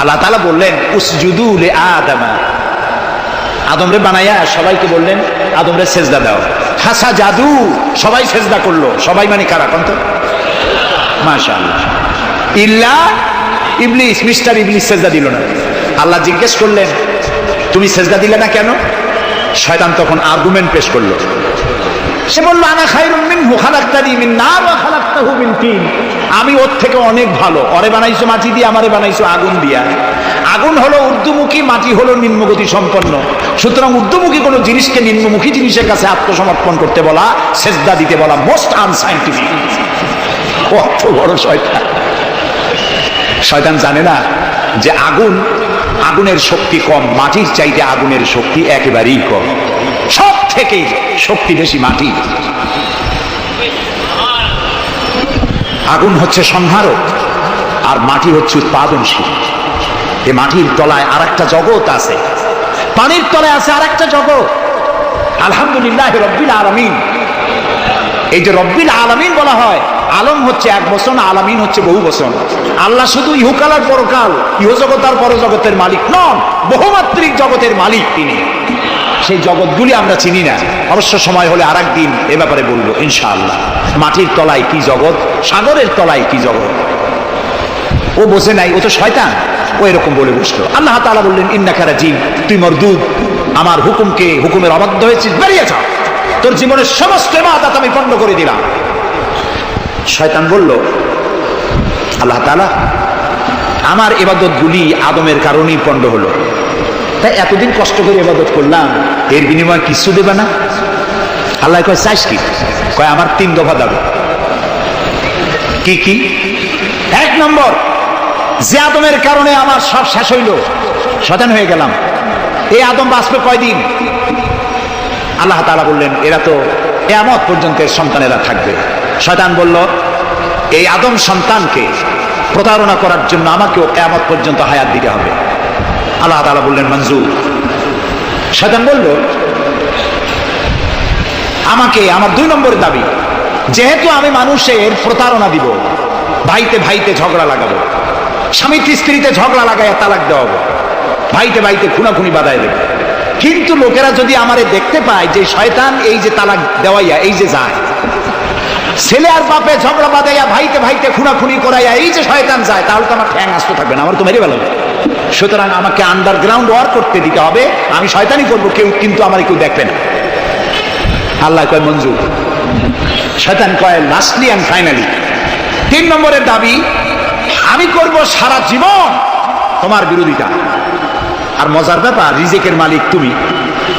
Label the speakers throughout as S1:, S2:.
S1: আল্লাহ তাআলা বললেন উসজুদু লি আদমা, আদমরে বানাইয়া সবাইকে বললেন আদমরে সেজদা দাও। হাসা জাদু, সবাই সেজদা করলো। সবাই মানে কারা কোন তো? মাশাআল্লাহ। ইল্লা ইবলিস, মিস্টার ইবলিস সেজদা দিল না। আল্লাহ জিজ্ঞেস করলেন তুমি সেজদা দিলে না কেন? শয়তান তখন আর্গুমেন্ট পেশ করলো। সে বলল আনা খায়রুম মিনহু খালাকতানি মিন নার ওয়া খালাকতাহু মিন তিন, আমি ওর থেকে অনেক ভালো। ওরে বানাইছো মাটি দিয়ে, আমারে বানাইছো আগুন দিয়া। আগুন হলো ঊর্ধ্বমুখী, মাটি হলো নিম্নগতি সম্পন্ন। সুতরাং ঊর্ধ্বমুখী কোনো জিনিসকে নিম্নমুখী জিনিসের কাছে আত্মসমর্পণ করতে বলা, সেজদা দিতে বলা মোস্ট আনসাইন্টিফিক। কত বড় শয়তান! শয়তান জানে না যে আগুনের শক্তি কম, মাটির চাইতে আগুনের শক্তি একেবারেই কম। সব থেকে শক্তি বেশি মাটি। আগুন হচ্ছে সংহারক আর মাটি হচ্ছে উৎপাদনশীল। এই মাটির তলায় আর একটা জগৎ আছে, পানির তলায় আছে আর একটা জগৎ। আলহামদুলিল্লাহ রব্বিল আলামিন। এই যে রব্বিল আলামিন বলা হয়, আলম হচ্ছে এক বচন, আলামিন হচ্ছে বহু বচন। আল্লাহ শুধু ইহকাল আর পরকাল, ইহজগৎ আর পরজগতের মালিক নন, বহুমাত্রিক জগতের মালিক তিনি। সেই জগৎগুলি আমরা চিনি না, অবশ্য সময় হলে আর একদিন এ ব্যাপারে বলবো ইনশাআল্লাহ। মাটির তলায় কি জগৎ, সাগরের তলায় কি জগৎ ও বোঝে নাই, ও তো শয়তান। ও এরকম বলে বসলো। আল্লাহ তাআলা বললেন ইন্নাকা রাজিম, তুই মরদুদ, আমার হুকুমের অবাধ্য হয়েছিস, বেরিয়ে যাও, তোর জীবনের সমস্ত ইবাদত আমি পণ্ড করে দিলাম। শয়তান বলল আল্লাহ তাআলা আমার ইবাদত গুলি আদমের কারণেই পণ্ড হলো, তাই এতদিন কষ্ট করে ইবাদত করলাম, এর বিনিময়ে কিছু দেবে না? আল্লাহ কয় চাইস কি? কয় আমার 3 দফা দাবি। কি কি? 1 নম্বর, যে আদমের কারণে আমার সব শেষ হইল, শয়তান হয়ে গেলাম, এই আদম বাঁচবে কয়দিন? আল্লাহ তাআলা বললেন এরা তো কিয়ামত পর্যন্ত সন্তানেরা থাকবে। শয়তান বলল এই আদম সন্তানকে প্রতারণা করার জন্য আমাকেও কিয়ামত পর্যন্ত হায়াত দিতে হবে। আল্লাহ তাআলা বললেন মঞ্জুর। শয়তান বলল আমাকে আমার 2 নম্বরের দাবি, যেহেতু আমি মানুষের প্রতারণা দিব, ভাইতে ভাইতে ঝগড়া লাগাবো, স্বামী স্ত্রীতে ঝগড়া লাগাইয়া তালাক দেওয়াবো, ভাইতে ভাইতে খুনাখুনি বাধায় দেবো, কিন্তু লোকেরা যদি আমারে দেখতে পায় যে শয়তান এই যে তালাক দেওয়াইয়া এই যে যায়, ছেলে আর বাপে ঝগড়া বাঁধাইয়া ভাইতে ভাইতে খুনাখুনি করাইয়া এই যে শয়তান যায়, তাহলে তো আমার ঠ্যাং আস্ত থাকবে না, আমার তো মেরে ফেলবে। সুতরাং আমাকে আন্ডারগ্রাউন্ড ওয়ার করতে দিতে হবে, আমি শয়তানি করবো, কেউ কিন্তু আমার কেউ দেখবে না। আল্লাহ কয় মঞ্জুর। শয়তান কয় লাস্টলি এন্ড ফাইনালি 3 নম্বরের দাবি, আমি করব সারা জীবন তোমার বিরোধিতা। আর মজার ব্যাপার, রিজিকের মালিক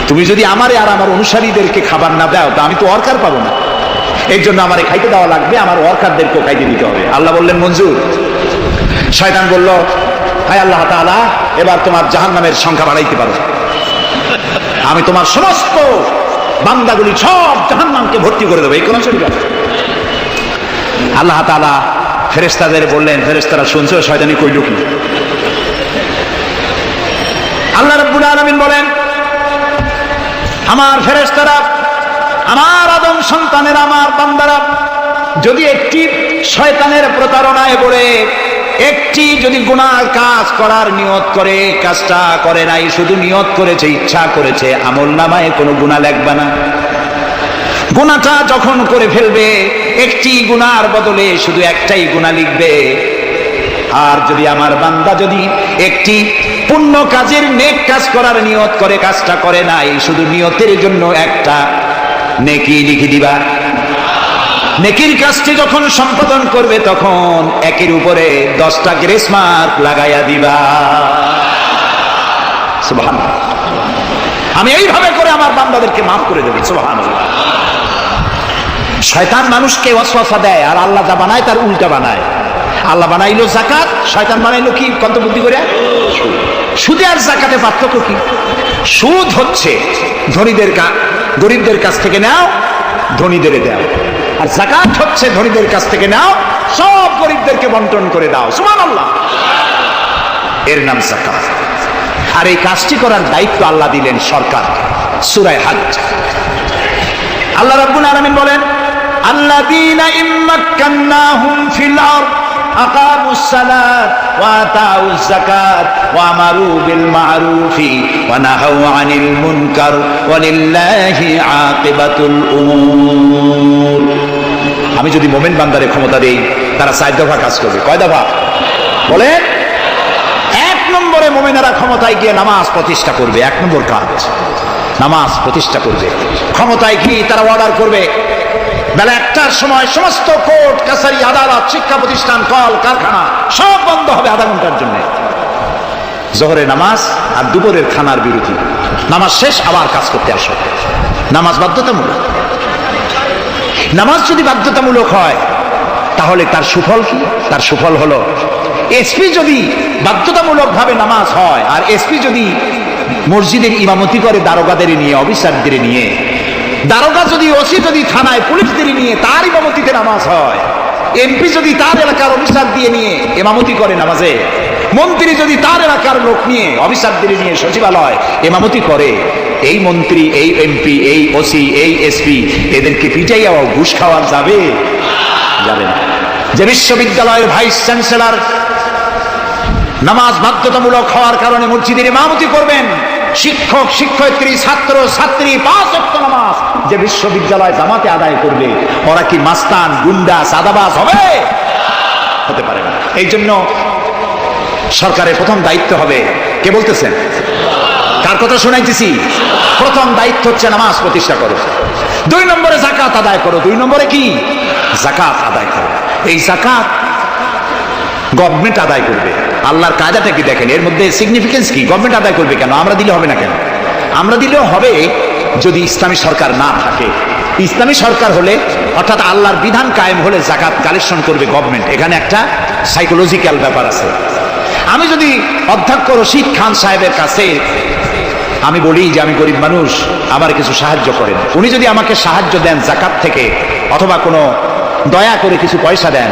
S1: তুমি যদি আমারে আর আমার অনুসারীদেরকে খাবার না দাও, তা আমি তো ওয়ার্কার পাবো না, এর জন্য আমারে খাইতে দেওয়া লাগবে, আমার ওয়ার্কারদেরকেও খাইতে দিতে হবে। আল্লাহ বললেন মঞ্জুর। শয়তান বলল হায় আল্লাহ তাআলা, এবার তোমার জাহান্নামের সংখ্যা বাড়াইতে পারো, আমি তোমার সমস্ত বান্দাগুলি সব জাহান্নামকে ভর্তি করে দেবো। এই কোন শরীর? আল্লাহ তাআলা ফেরেশতাদের বললেন, ফেরেশতারা শুনছো শয়তানি কইল কি? আল্লাহ রাব্বুল আলামিন বলেন আমার ফেরেশতারা, আমার আদম সন্তানেরা, আমার বান্দারা যদি একটি শয়তানের প্রতারণায় পড়ে একটি যদি গুনাহ কাজ করার নিয়ত করে, কাজটা করে নাই, শুধু নিয়ত করেছে, ইচ্ছা করেছে, আমলনামায় কোনো গুনাহ লিখবে না। গুনাহটা যখন করে ফেলবে, একটি গুনার বদলে শুধু একটাই গুনাহ লিখবে। আর যদি আমার বান্দা যদি একটি পুণ্য কাজের নেক কাজ করার নিয়ত করে, কাজটা করে নাই, শুধু নিয়তের জন্য একটা নেকি লিখে দিবা। নেকির কাজটি যখন সম্পাদন করবে, তখন একের উপরে 10টা গ্রেস মার্ক লাগাইয়া দিবা। সুবহানাল্লাহ। আমি এইভাবে করে আমার বান্দাদেরকে মাফ করে দেব। সুবহানাল্লাহ। শয়তান মানুষকে ওয়াসওয়াসা দেয়, আর আল্লাহ যা বানায় তার উল্টা বানায়। আল্লাহ বানাইলো যাকাত, শয়তান বানাইলো কি? কত বুদ্ধি করে। সুদে আর যাকাতে পার্থক্য কি? সুদ হচ্ছে গরিবদের কাছ থেকে নাও, ধনীদের দাও, আর যাকাত হচ্ছে ধনীদের কাছ থেকে নাও, সব গরিবদেরকে বন্টন করে দাও। সুবহানাল্লাহ। এর নাম যাকাত। আর এই কাজটি করার দায়িত্ব আল্লাহ দিলেন সরকার। সূরা হজ। আল্লাহ রাব্বুল আলামিন বলেন আল্লাযীনা ইম্মাক্কান্নাহুম ফিল আরদ আকামুস সালাত ওয়া আতাউজ যাকাত ওয়া আমারু বিল মা'রুফি ওয়া নাহাউ আনিল মুনকার ওয়া লিল্লাহি আকিবাতুল উমুর। আমি যদি মুমিন বান্দারে ক্ষমতা দেই, তারা 4 দফা কাজ করবে। কয় দফা বলে? 1 নম্বরে মুমিনেরা ক্ষমতায় গিয়ে নামাজ প্রতিষ্ঠা করবে। 1 নম্বর কাজ নামাজ প্রতিষ্ঠা করবে। ক্ষমতায় গিয়ে তারা অর্ডার করবে বেলা 1টার সময় সমস্ত কোর্ট কাছারি আদালত শিক্ষা প্রতিষ্ঠান কল কারখানা সব বন্ধ হবে আধা ঘন্টার জন্য। জোহরের নামাজ আর দুপুরের খানার বিরতি। নামাজ শেষ আবার কাজ করতে আসো। নামাজ বাধ্যতামূলক। নামাজ যদি বাধ্যতামূলক হয় তাহলে তার সুফল কি? তার সুফল হলো এসপি যদি বাধ্যতামূলক ভাবে নামাজ হয়, আর এসপি যদি মসজিদের ইমামতি করে দারোগাদের নিয়ে, অফিসারদের নিয়ে, দারোগা যদি ওসি যদি থানায় পুলিশদের নিয়ে তার ইমামতিতে নামাজ হয়, এমপি যদি তার এলাকার অফিসার দিয়ে নিয়ে ইমামতি করে নামাজে, মন্ত্রী যদি তার এলাকার লোক নিয়ে অফিসারদের নিয়ে সচিবালয় ইমামতি করে, এই মন্ত্রী, এই এমপি, এই ওসি, এই এসপি এদেরকে পিটাইয়া ঘুষ খাওয়া যাবে? যাবে না। যে বিশ্ববিদ্যালয়ের ভাইস চ্যান্সেলর নামাজ বাধ্যতামূলক হওয়ার কারণে মসজিদের ইমামতি করবেন, শিক্ষক শিক্ষয়িত্রী ছাত্র ছাত্রী 5 ওয়াক্ত নামাজ যে বিশ্ববিদ্যালয় জামাতে আদায় করবে, ওরা কি মাস্তান, গুন্ডা, সাদাবাজ হবে? হতে পারে না। এই জন্য সরকারের প্রথম দায়িত্ব হবে, কে বলতেছেন? কার কথা শোনাইতেছি? প্রথম দায়িত্ব হচ্ছে নামাজ প্রতিষ্ঠা করো। 2 নম্বরে যাকাত আদায় করো। 2 নম্বরে কি? যাকাত আদায় করো। এই যাকাত গভর্নমেন্ট আদায় করবে। আল্লাহর কায়দাটা কি দেখেন, এর মধ্যে সিগনিফিকেন্স কি? গভর্নমেন্ট আদায় করবে কেন? আমরা দিলে হবে না কেন? আমরা দিলেও হবে যদি ইসলামী সরকার না থাকে। ইসলামী সরকার হলে, অর্থাৎ আল্লাহর বিধান কায়েম হলে যাকাত কালেকশন করবে গভর্নমেন্ট। এখানে একটা সাইকোলজিক্যাল ব্যাপার আছে। আমি যদি অধ্যক্ষ রশিদ খান সাহেবের কাছে আমি বলি যে আমি গরিব মানুষ, আমার কিছু সাহায্য করেন, উনি যদি আমাকে সাহায্য দেন যাকাত থেকে, অথবা কোনো দয়া করে কিছু পয়সা দেন,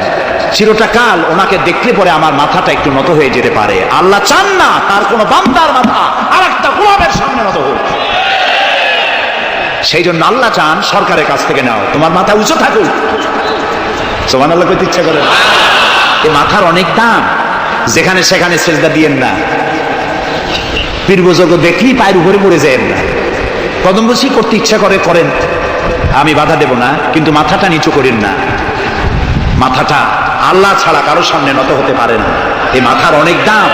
S1: চিরটাকাল ওনাকে দেখলে পরে আমার মাথাটা একটু নত হয়ে যেতে পারে। আল্লাহ চান না তার কোনো বান্দার মাথা আর একটা গোলামের সামনে নত হোক। সেই জন্য আল্লাহ চান সরকারের কাছ থেকে নাও, তোমার মাথা উঁচু থাকুক। সুবহানাল্লাহ কইতে ইচ্ছা করে। এই মাথার অনেক দাম, যেখানে সেখানে সেজদা দিয়েন না। পীর বুজুর্গ দেখলেই পায়ের উপরে পড়ে যায়েন না। কদম বসি করতে ইচ্ছা করে করেন, আমি বাধা দেব না, কিন্তু মাথাটা নিচু করেন না। মাথাটা আল্লাহ ছাড়া কারোর সামনে নত হতে পারে না। এই মাথার অনেক দাম।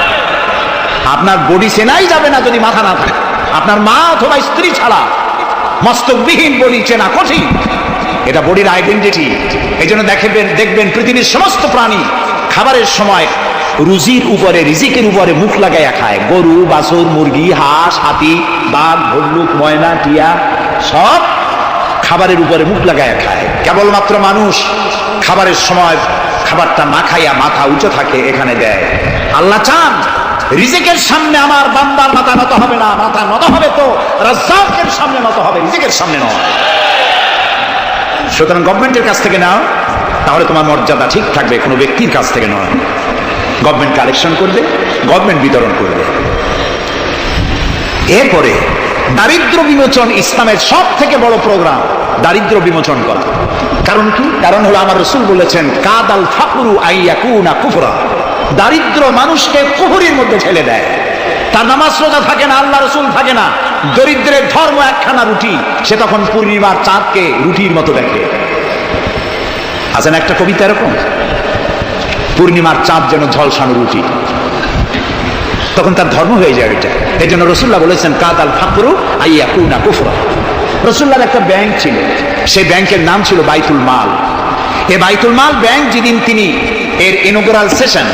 S1: আপনার বডি চেনাই যাবে না যদি মাথা না থাকে। আপনার মা অথবা স্ত্রী ছাড়া মস্তকবিহীন বডি চেনা কঠিন। এটা বডির আইডেন্টিটি। এই জন্য দেখবেন পৃথিবীর সমস্ত প্রাণী খাবারের সময় রুজির উপরে, রিজিকের উপরে মুখ লাগাইয়া খায়। গরু, বাছুর, মুরগি, হাঁস, হাতি, বাঘ, ভল্লুক, ময়না, টিয়া সব খাবারের উপরে মুখ লাগাইয়া খায়। কেবলমাত্র মানুষ খাবারের সময় খাবারটা না খাইয়া মাথা উঁচু থাকে, এখানে দেয়। আল্লাহ চান রিজিকের সামনে আমার বান্দার মাথা নত হবে না। মাথা নত হবে তো রাজ্জাকের সামনে নত হবে, রিজিকের সামনে নয়। সুতরাং গভর্নমেন্টের কাছ থেকে নাও, তাহলে তোমার মর্যাদা ঠিক থাকবে, কোনো ব্যক্তির কাছ থেকে নয়। গভর্নমেন্ট কালেকশন করবে, গভর্নমেন্ট বিতরণ করবে। এরপরে দারিদ্র বিমোচন ইসলামের সব থেকে বড় প্রোগ্রাম, দারিদ্র বিমোচন করা। কারণ কি? কারণ হলো আমার রাসূল বলেছেন, কাদাল ফাকরু আইয়াকুনা কুফরা। দারিদ্র মানুষকে কুফরির মধ্যে ঠেলে দেয়। তার নামাজ রোজা থাকে না, আল্লাহ রাসূল থাকে না। দরিদ্রের ধর্ম একখানা রুটি, সে তখন পূর্ণিমার চাঁদকে রুটির মতো দেখে। আছেন একটা কবিতা এরকম, পূর্ণিমার চাঁদ যেন ঝলসানো রুটি, তখন তার ধর্ম হয়ে যায় এটা। এই জন্য রাসূলুল্লাহ বলেছেন, কাদাল ফাকরু আইয়াকুনা কুফরা। রাসূলুল্লাহর একটা ব্যাংক ছিল, সেই ব্যাংকের নাম ছিল বাইতুল মাল। এই বাইতুল মাল ব্যাংক যেদিন তিনি এর ইনগুরাল সেশন,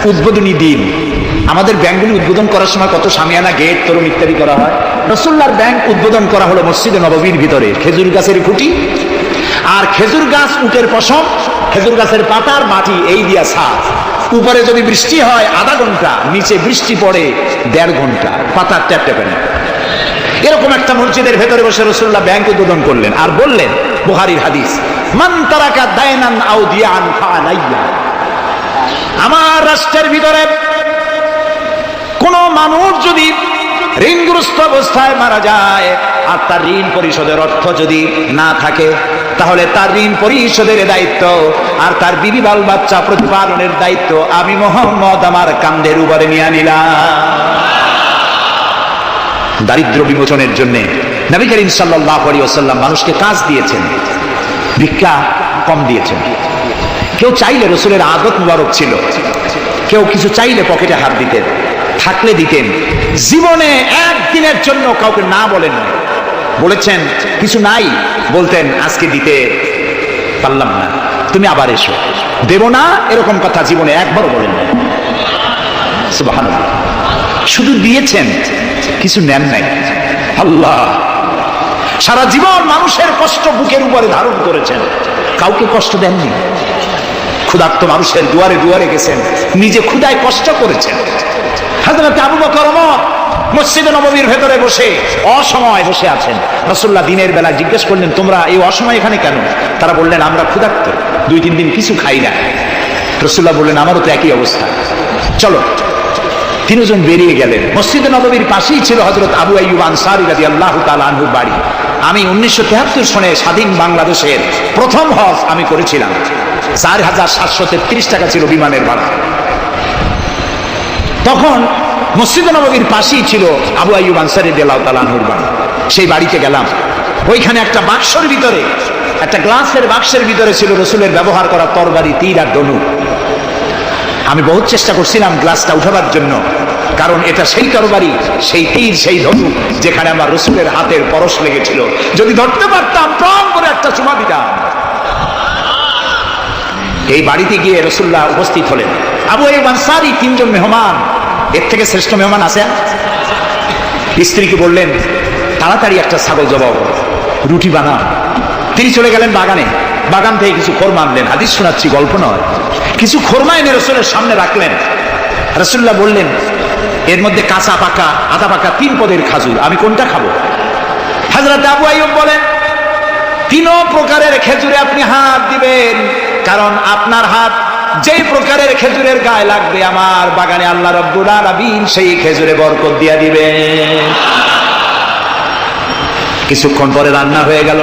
S1: উদ্বোধনী দিন, আমাদের ব্যাংকগুলি উদ্বোধন করার সময় কত সামিয়ানা, গেট, তরুণ ইত্যাদি করা হয়। রাসূলুল্লাহর ব্যাংক উদ্বোধন করা হলো মসজিদে নববীর ভিতরে, খেজুর গাছের খুঁটি আর খেজুর গাছ, উটের পশম, খেজুর গাছের পাতার মাটি এই দিয়া ছাদ। উপরে যদি বৃষ্টি হয় আধা ঘন্টা, নিচে বৃষ্টি পড়ে 1.5 ঘন্টা, পাতার ট্যাপ ট্যাপে না। এরকম একটা মসজিদের ভেতরে বসে রাসূলুল্লাহ ব্যাংক উদ্বোধন করলেন আর বললেন, বুখারীর হাদিস, মান তারাকা দায়নান আও দিয়ান ফাআলাইয়া। আমার রাষ্ট্রের ভিতরে কোন মানুষ যদি ঋণগ্রস্ত অবস্থায় মারা যায় আর তার ঋণ পরিশোধের অর্থ যদি না থাকে, তাহলে তার ঋণ পরিশোধের দায়িত্ব আর তার বিবি বাল বাচ্চা প্রতিপালনের দায়িত্ব আমি মুহাম্মদ আমার কাঁধের উপরে নিয়ে নিলাম। দারিদ্র বিমোচনের জন্য নবী করিম সাল্লাল্লাহু আলাইহি ওয়াসাল্লাম মানুষকে কাজ দিয়েছেন, ভিক্ষা কম দিয়েছেন। কেউ চাইলে, রাসূলের আদত মুবারক ছিল, কেউ কিছু চাইলে পকেটে হাত দিতেন, থাকলে দিতেন। জীবনে একদিনের জন্য কাউকে না বলেন না। বলেছেন কিছু নাই, বলতেন আজকে দিতে পারলাম না, তুমি আবার এসো, দেব না এরকম কথা জীবনে একবারও বলেন না। সুবহানাল্লাহ। শুধু দিয়েছেন, কিছু নেন নাই। আল্লাহ, সারা জীবন মানুষের কষ্ট বুকের উপরে ধারণ করেছেন, কাউকে কষ্ট দেননি। ক্ষুধার্ত মানুষের দুয়ারে দুয়ারে গেছেন, নিজে ক্ষুধায় কষ্ট করেছেন। হযরত আবু বকর ওমর মসজিদে নববীর ভেতরে বসে অসময় বসে আছেন। রাসূলুল্লাহ দিনের বেলা জিজ্ঞেস করলেন, তোমরা এই অসময় এখানে কেন? তারা বললেন, আমরা ক্ষুধার্ত, 2-3 দিন কিছু খাই না। রাসূলুল্লাহ বললেন, আমারও তো একই অবস্থা, চলো। তিনজন বেরিয়ে গেলেন। মসজিদে নববীর পাশেই ছিল হযরত আবু আইয়ুব আনসারী রাদিয়াল্লাহু তাআলা আনহুর বাড়ি। আমি 1973 সনে স্বাধীন বাংলাদেশের প্রথম হজ আমি করেছিলাম। 4733 টাকা ছিল বিমানের ভাড়া। তখন মসজিদে নববীর পাশেই ছিল আবু আইয়ুব আনসারী রাদিয়াল্লাহু তাআলা আনহুর বাড়ি। সেই বাড়িতে গেলাম। ওইখানে একটা বাক্সের ভিতরে, একটা গ্লাসের বাক্সের ভিতরে ছিল রাসূলের ব্যবহার করা তরবারি, তীর আর ধনুক। আমি বহুত চেষ্টা করছিলাম গ্লাসটা উঠাবার জন্য, কারণ এটা সেই তরবারি, সেই তীর, সেই ধনুক যেখানে আমার রাসূলের হাতের পরশ লেগেছিল। যদি ধরতে পারতাম প্রাণ করে একটা চুমা দিতাম। এই বাড়িতে গিয়ে রাসূলুল্লাহ উপস্থিত হলেন। আবু আইয়ুব আনসারী 3 জন মেহমান, এর থেকে শ্রেষ্ঠ মেহমান আছে? স্ত্রীকে বললেন, তাড়াতাড়ি একটা ছাগল জবাব, রুটি বানাও। তিনি চলে গেলেন বাগানে। বাগান থেকে কিছু খোরমা আনলেন। হাদিস শোনাচ্ছি, গল্প নয়। কিছু খোরমা এনে রাসূলের সামনে রাখলেন। রাসূলুল্লাহ বললেন, এর মধ্যে কাঁচা পাকা, আধা পাকা 3 পদের খাজুর, আমি কোনটা খাবো? হযরত আবু আইয়ুব বলেন, 3 প্রকারের খেজুরে আপনি হাত দিবেন, কারণ আপনার হাত যেই প্রকারের খেজুরের গায়ে লাগবে আমার বাগানে আল্লাহ রাব্বুল আলামিন সেই খেজুরে বরকত দিয়ে দিবেন। কিছুক্ষণ পরে রান্না হয়ে গেল।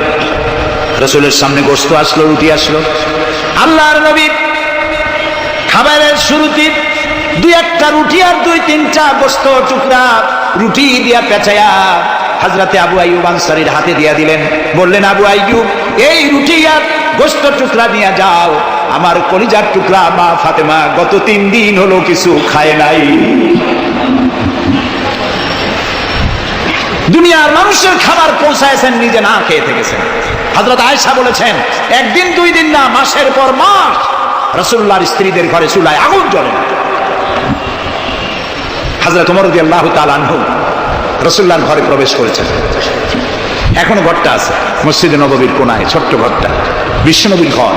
S1: রাসূলের সামনে গোশত আসলো, রুটি আসলো। আল্লাহর নবী খাবারের শুরুতে 2-1টা রুটি আর 2-3টা গোশত টুকরা রুটি দিয়া পেঁচায়া হযরতে আবু আইয়ুব আনসারীর হাতে দিয়া দিলেন। বললেন, আবু আইয়ুব, এই রুটি আর গোশত টুকরা নিয়ে যাও, আমার কলিজার টুকরা মা ফাতেমা গত 3 দিন হলো কিছু খায় নাই। দুনিয়ার মানুষের খাবার পৌঁছায়ছেন, নিজে না খেয়ে থেকেছেন। হযরত আয়েশা বলেছেন, 1 দিন 2 দিন না, মাসের পর মাস রাসূলুল্লাহর স্ত্রীদের ঘরে চুলায় আগুন জ্বলে না। হযরত ওমর রাদিয়াল্লাহু তাআলা আনহু রাসূলুল্লাহর ঘরে প্রবেশ করেছেন। এখনো ঘরটা আছে, মসজিদে নববীর কোনায় ছোট্ট ঘরটা, বিশ্বনবীর ঘর।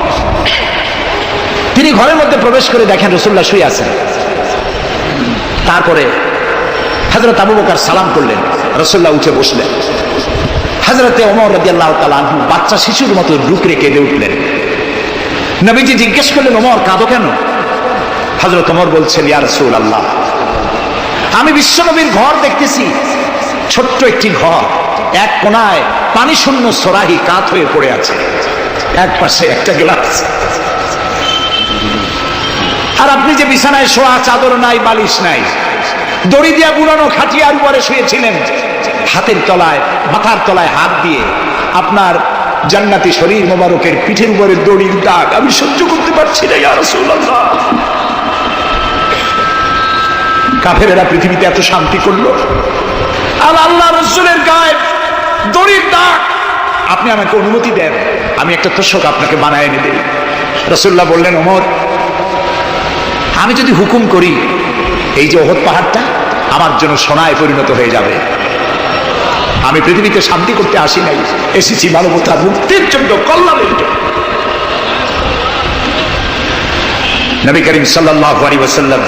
S1: তিনি ঘরের মধ্যে প্রবেশ করে দেখেন রাসূলুল্লাহ শুয়ে আছেন। তারপরে হযরত আবু বকর সালাম করলেন, রাসূলুল্লাহ উঠে বসলেন। হযরতে ওমর রাদিয়াল্লাহু তাআলা আনহু বাচ্চা শিশুর মতো ডুকরে কেঁদে উঠলেন। নবীজি জিজ্ঞেস করলেন, ওমর কাঁদো কেন? হযরত ওমর বলছেন, ইয়া রাসূলুল্লাহ, আমি বিশ্বনবীর ঘর দেখতেছি, ছোট্ট একটি ঘর, এক কোনায় পানি শূন্য সরাহি কাত হয়ে পড়ে আছে, এক পাশে একটা গ্লাস, আর আপনি যে বিছানায় শোয়া, চাদর নাই, বালিশ নাই, দড়ি দিয়া বুলানো খাটিয়ার উপরে শুয়েছিলেন, হাতের তলায়, মাথার তলায় হাত দিয়ে আপনার জান্নাতি শরীর মোবারকের পিঠের উপরে দড়ির দাগ আমি সহ্য করতে পারছি না ইয়া রাসূলুল্লাহ। কাফেরেরা পৃথিবীতে এত শান্তি করলো, আর আল্লাহ রাসূলের গায়ে দড়ির দাগ, আপনি আমাকে অনুমতি দেন, আমি একটা তোষক আপনাকে বানায় এনে দেই। রাসূলুল্লাহ বললেন, ওমর, আমি যদি হুকুম করি, এই যে উহুদ পাহাড়টা আমার জন্য সোনায় পরিণত হয়ে যাবে। আমি পৃথিবীতে শান্তি করতে আসি নাই, এসেছি মানবতার মুক্তির জন্য, কল্যাণের জন্য। নবী করিম সাল্লাল্লাহু আলাইহি ওয়াসাল্লাম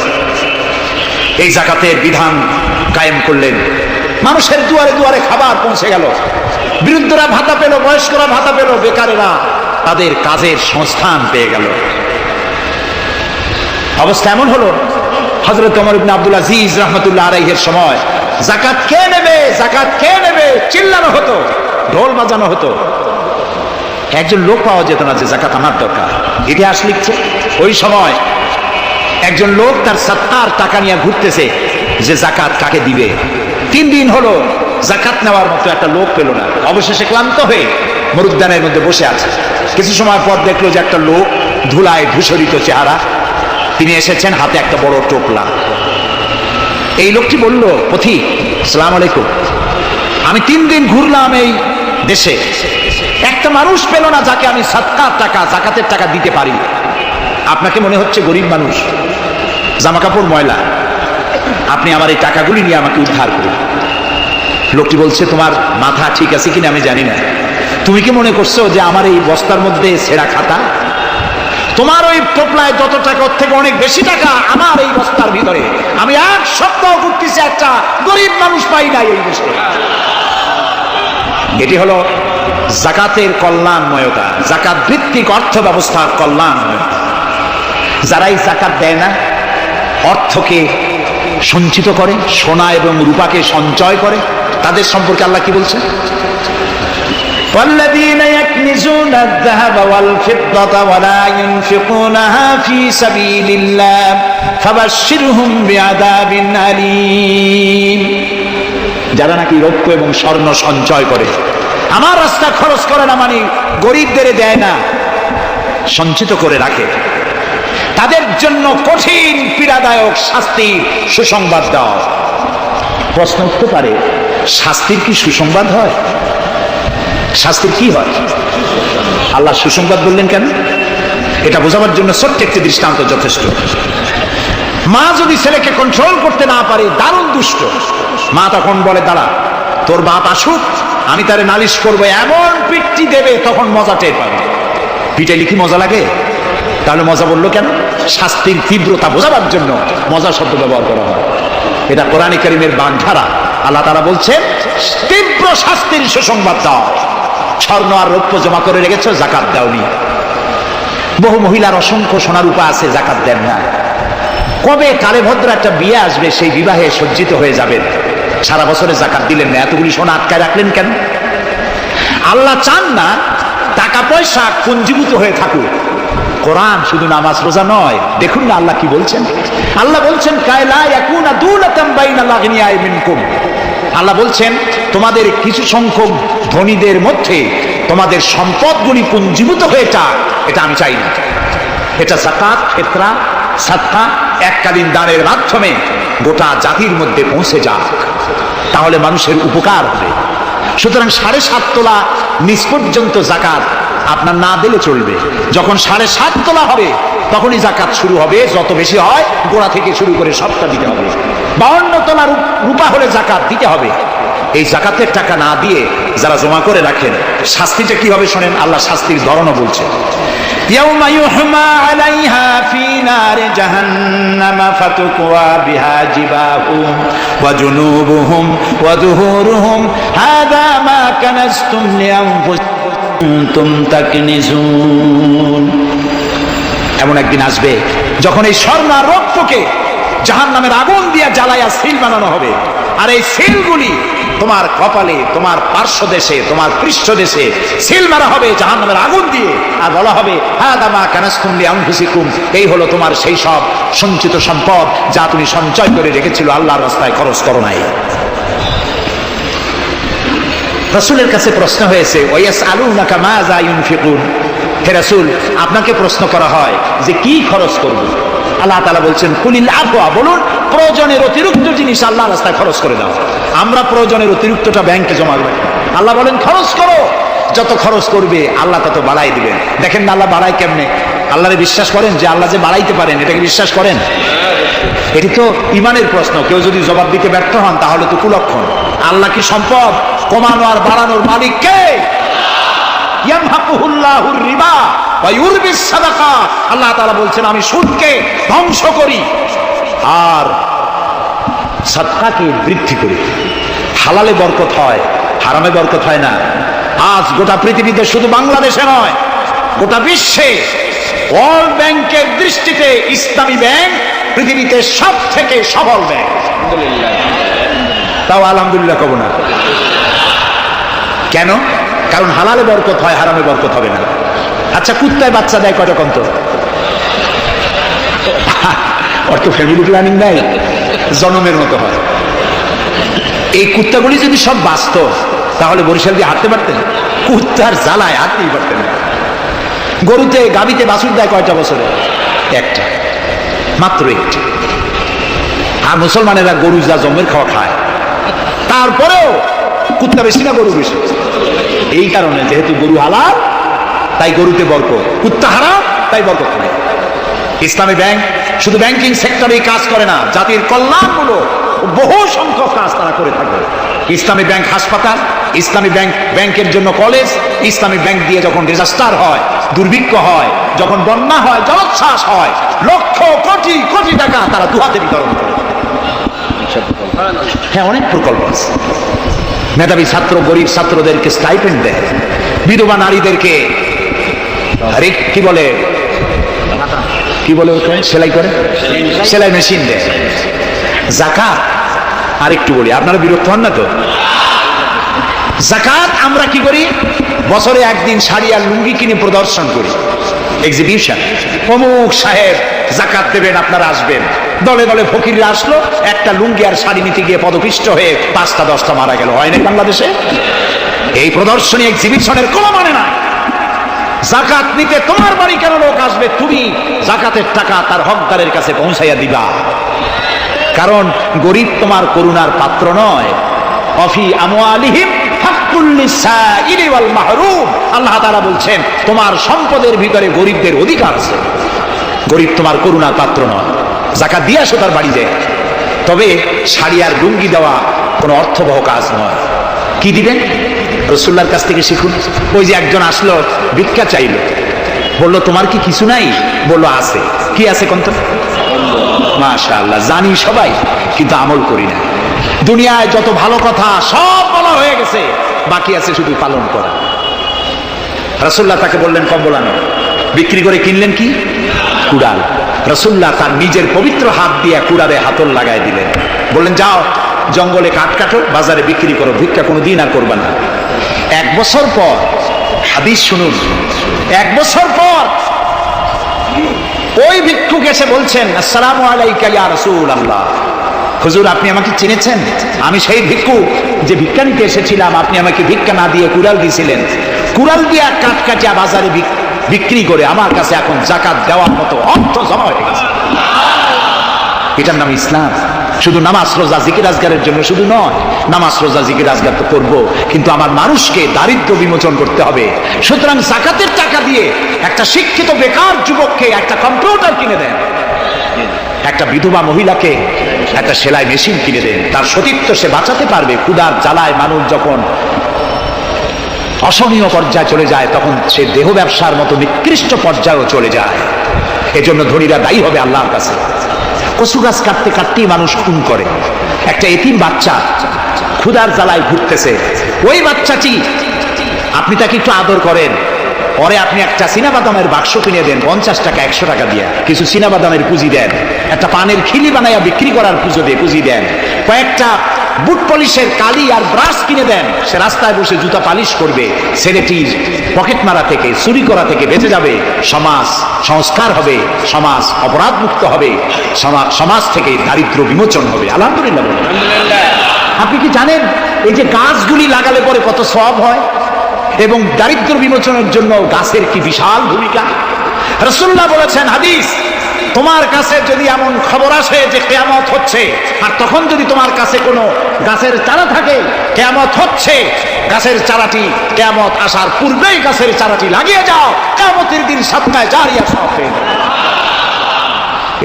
S1: এই যাকাতের বিধান কায়েম করলেন। মানুষের দুয়ারে দুয়ারে খাবার পৌঁছে গেল। বৃদ্ধরা ভাতা পেল, বয়স্করা ভাতা পেল, বেকারেরা তাদের কাজের সংস্থান পেয়ে গেল। অবস্থা এমন হলো, হযরত ওমর ইবনে আব্দুল আজিজ রাহমাতুল্লাহ আলাইহির সময় যাকাত কে নেবে, যাকাত কে নেবে চিল্লানো হতো, ঢোল বাজানো হতো। একজন লোক পাওয়া যেত না যে যাকাত আমার দরকার। ইতিহাস লিখছে ওই সময় একজন লোক তার সৎকার টাকা নিয়ে ঘুরতেছে যে যাকাত কাকে দিবে। 3 দিন হলো যাকাত নেওয়ার মতো একটা লোক পেল না। অবশেষে ক্লান্ত হয়ে মরুদ্যানের মধ্যে বসে আছে। কিছু সময় পর দেখলো যে একটা লোক, ধুলায় ধূসরিত চেহারা, তিনি এসেছেন, হাতে একটা বড় টোপলা। এই লোকটি বলল, পথিক, আসসালামু আলাইকুম, আমি 3 দিন ঘুরলাম এই দেশে, একটা মানুষ পেল না যাকে আমি সৎকার টাকা, যাকাতের টাকা দিতে পারি। আপনাকে মনে হচ্ছে গরিব মানুষ, জামা কাপড় ময়লা, আপনি আমার এই টাকাগুলি নিয়ে আমাকে উদ্ধার করুন। লোকটি বলছে, তোমার মাথা ঠিক আছে কিনা আমি জানি না, তুমি কি মনে করছো যে আমার এই বস্তার মধ্যে ছেঁড়া খাতা? তোমার ওই টোপলায় যত টাকা, ওর থেকে অনেক বেশি টাকা আমার এই বস্তার ভিতরে। আমি 1 সপ্তাহ ঘুরতেছি, একটা গরিব মানুষ পাই নাই এই দেশে। এটি হলো যাকাতের কল্যাণময়তা, যাকাত ভিত্তিক অর্থ ব্যবস্থার কল্যাণময়তা। যারাই যাকাত দেয় না, অর্থকে সঞ্চিত করে, সোনা এবং রূপাকে সঞ্চয় করে, তাদের সম্পর্কে আল্লাহ কি বলছেন? والذين يكنزون الذهب والفضة ولا ينفقونها في سبيل الله فبشرهم بعذاب أليم। যারা নাকি রৌপ্য এবং স্বর্ণ সঞ্চয় করে, আমার রাস্তা খরচ করে না, মানে গরিবদের দেয় না, সঞ্চিত করে রাখে, তাদের জন্য কঠিন পীড়াদায়ক শাস্তির সুসংবাদ দাও। প্রশ্ন উঠতে পারে, শাস্তির কি সুসংবাদ হয়? শাস্তির কি হয়? আল্লাহ সুসংবাদ বললেন কেন? এটা বোঝাবার জন্য ছোট্ট একটি দৃষ্টান্ত যথেষ্ট। মা যদি ছেলেকে কন্ট্রোল করতে না পারে, দারুণ দুষ্ট, মা তখন বলে, দাঁড়া, তোর বাপ আসুক, আমি তারে নালিশ করবো, এমন পিটটি দেবে তখন মজা টের পাবে। পিটাইলে কি মজা লাগে? তাহলে মজা বললো কেন? শাস্তির তীব্রতা বোঝাবার জন্য মজা শব্দ ব্যবহার করা হয়। এটা কোরআন কারীমের বাগধারা। আল্লাহ তাআলা বলছেন, তীব্র শাস্তির সুসংবাদ দাও। স্বর্ণ আর রৌপ্য জমা করে রেখেছো, যাকাত দাওনি। বহু মহিলার অসংখ্য সোনা রূপা আছে, যাকাত দেন না। কবে কালে ভদ্র একটা বিয়ে আসবে, সেই বিবাহে সজ্জিত হয়ে যাবেন, সারা বছরে যাকাত দিলেন না, এতগুলি সোনা আটকায় রাখলেন কেন? আল্লাহ চান না টাকা পয়সা পুঞ্জীভূত হয়ে থাকুক। কোরআন শুধু নামাজ রোজা নয়, দেখুন না আল্লাহ কি বলছেন। আল্লাহ বলছেন, কায়লা ইয়াকুনা দুলাতাম বাইনাল আগনিয়াই মিনকুম। আল্লাহ বলছেন, তোমাদের কিছু সংখ্যক ধনীদের মধ্যে তোমাদের সম্পদগুলি পুঞ্জীভূত হয়ে যাক, এটা আমি চাই না। এটা যাকাত, ফিতরা, সাদকা, এককালীন দানের মাধ্যমে গোটা জাতির মধ্যে পৌঁছে যাক, তাহলে মানুষের উপকার হবে। সুতরাং 7.5 তোলা নিচ পর্যন্ত যাকাত আপনার না দিলে চলবে। যখন 7.5 তোলা হবে তখনই যাকাত শুরু হবে। যত বেশি হয় গোড়া থেকে শুরু করে সবটা দিতে হবে। 52 তোলা রূপা হলে যাকাত দিতে হবে। এই যাকাতের টাকা না দিয়ে যারা জমা করে রাখেন, শাস্তিটা কি হবে শোনেন। আল্লাহ শাস্তির ধরনও বলছে, ইয়াউমা ইউহমা আলাইহা ফি নারি জাহান্নামা ফাতুকওয়া বিহা জিবাহুম ওয়া জুনুবুহুম ওয়া যুহুরুহুম হাযা মা কানাজতুম লিআনফুসিকুম তাকনিজুন। এমন একদিন আসবে যখন এই স্বর্ণ আর রৌপ্যকে জাহান্নামের আগুন দিয়ে জ্বালায়া সিল বানানো হবে, আর এই সিলগুলি তোমার কপালে, তোমার পার্শ্বদেশে, তোমার পৃষ্ঠদেশে সিল মারা হবে জাহান্নামের আগুন দিয়ে, আর বলা হবে, হাদা মা কানাজতুম লিআনফুসিকুম, এই হলো তোমার সেই সব সঞ্চিত সম্পদ যা তুমি সঞ্চয় করে রেখেছিল, আল্লাহর রাস্তায় খরচ করো নাই। রাসূলের কাছে প্রশ্ন হয়েছে, ওয়ায়াসআলুনাকা মাযা ইউনফিকুন, হে রাসূল, আপনাকে প্রশ্ন করা হয় যে কি খরচ করব। আল্লাহ তাআলা বলছেন, কুলিল আফওয়া, বলুন প্রয়োজনের অতিরিক্ত জিনিস আল্লাহর রাস্তায় খরচ করে দাও। আমরা প্রয়োজনের অতিরিক্তটা ব্যাংকে জমা রাখি। আল্লাহ বলেন খরচ করো, যত খরচ করবে আল্লাহ তত বাড়াই দিবেন। দেখেন না আল্লাহ বাড়ায় কেমনে। আল্লাহরে বিশ্বাস করেন যে আল্লাহ যে বাড়াইতে পারেন, এটাকে বিশ্বাস করেন? এটি তো ইমানের প্রশ্ন। কেউ যদি জবাব দিতে ব্যর্থ হন তাহলে তো কুলক্ষণ। আল্লাহ কি সম্পদ কমানো আর বাড়ানোর মালিক কে? ইয়ামহাকুহুল্লাহুর রিবা ওয়া ইউরবিস সাদাকা। আল্লাহ তাআলা বলছেন, আমি সুদকে ধ্বংস করি আর সাদকাকে বৃদ্ধি করি। হালালে বরকত হয়, হারামে বরকত হয় না। আজ গোটা পৃথিবীতে, শুধু বাংলাদেশে নয়, গোটা বিশ্বে ওয়ার্ল্ড ব্যাংকের দৃষ্টিতে ইসলামী ব্যাংক পৃথিবীতে সব থেকে সফল ব্যাংক। তাও আলহামদুলিল্লাহ কব না। কেন? কারণ হালালে বরকত হয়, হারামে বরকত হবে না। আচ্ছা, কুত্তায় বাচ্চা দেয় কয়টা কন্ত? ওর তো ফ্যামিলি প্ল্যানিং নাই, জনমের মতো হয়। এই কুত্তাগুলি যদি সব বাঁচত তাহলে বরিশাল দিয়ে হাঁটতে পারতেন? কুত্তার জ্বালায় হাঁটতেই পারতেন না। গরুতে, গাভীতে বাছুর দেয় কয়টা বছরে? একটা, মাত্র একটি। আর মুসলমানেরা গরু যা জমের খাওয়া খায়, তারপরেও কুত্তা বেশি না গরু বেশি? এই কারণে, যেহেতু গরু হালাল তাই গরুতে বরকত, কুত্তা হারাম তাই বরকত নেই। ইসলামী ব্যাংক শুধু ব্যাংকিং সেক্টরেই কাজ করে না, জাতির কল্যাণমূলক বহু সংখ্যক কাজ তারা করে থাকে। ইসলামী ব্যাংক হাসপাতাল, ইসলামী ব্যাংক ব্যাংকের জন্য কলেজ, ইসলামী ব্যাংক দিয়ে যখন ডিজাস্টার হয়, দুর্ভিক্ষ হয়, যখন বন্যা হয়, জলোচ্ছ্বাস হয়, লক্ষ কোটি কোটি টাকা তারা দুহাতে বিতরণ করে। হ্যাঁ, অনেক প্রকল্প আছে। মেধাবী ছাত্র, গরিব ছাত্রদেরকে স্টাইপেন্ড দেয়, বিধবা নারীদেরকে কি বলে সেলাই করে, সেলাই মেশিন দেয়। যাকাত, আর একটু বলি, আপনারা বিরক্ত হন না তো? যাকাত আমরা কি করি? বছরে একদিন শাড়ি আর লুঙ্গি কিনে প্রদর্শন করি, এক্সিবিশন। অমুক সাহেব যাকাত দেবেন, আপনারা আসবেন। দলে দলে ফকিররা আসলো, একটা লুঙ্গি আর শাড়ি নিতে গিয়ে পদপিষ্ট হয়ে 5টা 10টা মারা গেল। হয় না বাংলাদেশে? এই প্রদর্শনী, এক্সিবিশনের কোনো মানে নাই। যাকাত নিতে তোমার বাড়ি কেন লোক আসবে? তুমি যাকাতের টাকা তার হকদারের কাছে পৌঁছাইয়া দিবা। কারণ গরিব তোমার করুণার পাত্র নয়। অফি আমওয়ালিহিম হাক্কুল লিসাইলি ওয়াল মাহরুম, আল্লাহ তাআলা বলছেন তোমার সম্পদের ভিতরে গরিবদের অধিকার আছে। গরিব তোমার করুণার পাত্র নয়, যাকাত দিয়ে আসো তার বাড়ি যায়। তবে শাড়ি আর লুঙ্গি দেওয়া কোনো অর্থবহ কাজ নয়। কি দিবেন? রাসূলুল্লাহর কাছ থেকে শিখুন। ওই যে একজন আসলো, ভিক্ষা চাইলো, বললো তোমার কি কিছু নাই? বললো আছে। কি আছে কোন? মাশাআল্লাহ, জানি সবাই, কিন্তু আমল করি না। দুনিয়ায় যত ভালো কথা সব বলা হয়ে গেছে, বাকি আছে শুধু পালন করা। রাসূলুল্লাহ তাকে বললেন কম্বল আনো। বিক্রি করে কিনলেন কি? কুড়াল। রাসূলুল্লাহ তার নিজের পবিত্র হাত দিয়ে কুড়ালে হাতল লাগাই দিলেন, বললেন যাও জঙ্গলে কাঠ কাটো, বাজারে বিক্রি করো, ভিক্ষা কোনো দিন আর করবা না। 1 বছর পর, হাদিস শুনুন, 1 বছর পর ওই ভিক্ষুক এসে বলছেন আসসালামু আলাইকা ইয়া রাসূলুল্লাহ, হুজুর আপনি আমাকে চিনেছেন? আমি সেই ভিক্ষুক যে ভিক্ষা নিতে এসেছিলাম, আপনি আমাকে ভিক্ষা না দিয়ে কুড়াল দিয়েছিলেন। কুড়াল দিয়ে কাঠ কাটিয়া বাজারে বিক্রি করে আমার কাছে এখন যাকাত দেওয়ার মতো অর্থ জমা হয়ে গেছে। এটার নাম ইসলাম। শুধু নামাজ রোজা জিকির আজগারের জন্য শুধু নয়, নামাজ রোজা জিকির আজগার তো করবো, কিন্তু আমার মানুষকে দারিদ্র বিমোচন করতে হবে। সুতরাং যাকাতের টাকা দিয়ে একটা শিক্ষিত বেকার যুবককে একটা কম্পিউটার কিনে দেন, একটা বিধবা মহিলাকে একটা সেলাই মেশিন কিনে দেন, তার সতীত্ব সে বাঁচাতে পারবে। ক্ষুধার জ্বালায় মানুষ যখন অসহনীয় পর্যায়ে চলে যায়, তখন সে দেহ ব্যবসার মতো নিকৃষ্ট পর্যায়েও চলে যায়। এজন্য ধনীরা দায়ী হবে আল্লাহর কাছে। কচু গাছ কাটতে কাটতেই মানুষ খুন করে। একটা এতিম বাচ্চা ক্ষুধার জ্বালায় ঘুরতেছে, ওই বাচ্চাটি আপনি তাকে একটু আদর করেন, পরে আপনি একটা চীনাবাদামের বাক্স কিনে দেন 50 টাকা 100 টাকা দিয়ে, কিছু চীনাবাদামের পুঁজি দেন, একটা পানের খিলি বানাইয়া বিক্রি করার পুঁজি দেন, কয়েকটা বুট পলিশের কালি আর ব্রাশ কিনে দেন, সে রাস্তায় বসে জুতা পালিশ করবে। ছেলেটির পকেট মারা থেকে, চুরি করা থেকে বেঁচে যাবে, সমাজ সংস্কার হবে, সমাজ অপরাধ মুক্ত হবে, সমাজ থেকে দারিদ্র বিমোচন হবে। আলহামদুলিল্লাহ। আপনি কি জানেন এই যে গাছগুলি লাগালে পরে কত সওয়াব হয়? এবং দারিদ্র বিমোচনের জন্য গাছের কি বিশাল ভূমিকা। রাসূলুল্লাহ বলেছেন হাদিস, তোমার কাছে যদি এমন খবর আসে যে কিয়ামত হচ্ছে, আর তখন যদি তোমার কাছে কোনো গাছের চারা থাকে, কিয়ামত হচ্ছে, গাছের চারাটি কিয়ামত আসার পূর্বেই গাছের চারাটি লাগিয়ে যাও, কিয়ামতের দিন সাদকায়ে জারিয়া সওয়াব পেয়ে যাবে।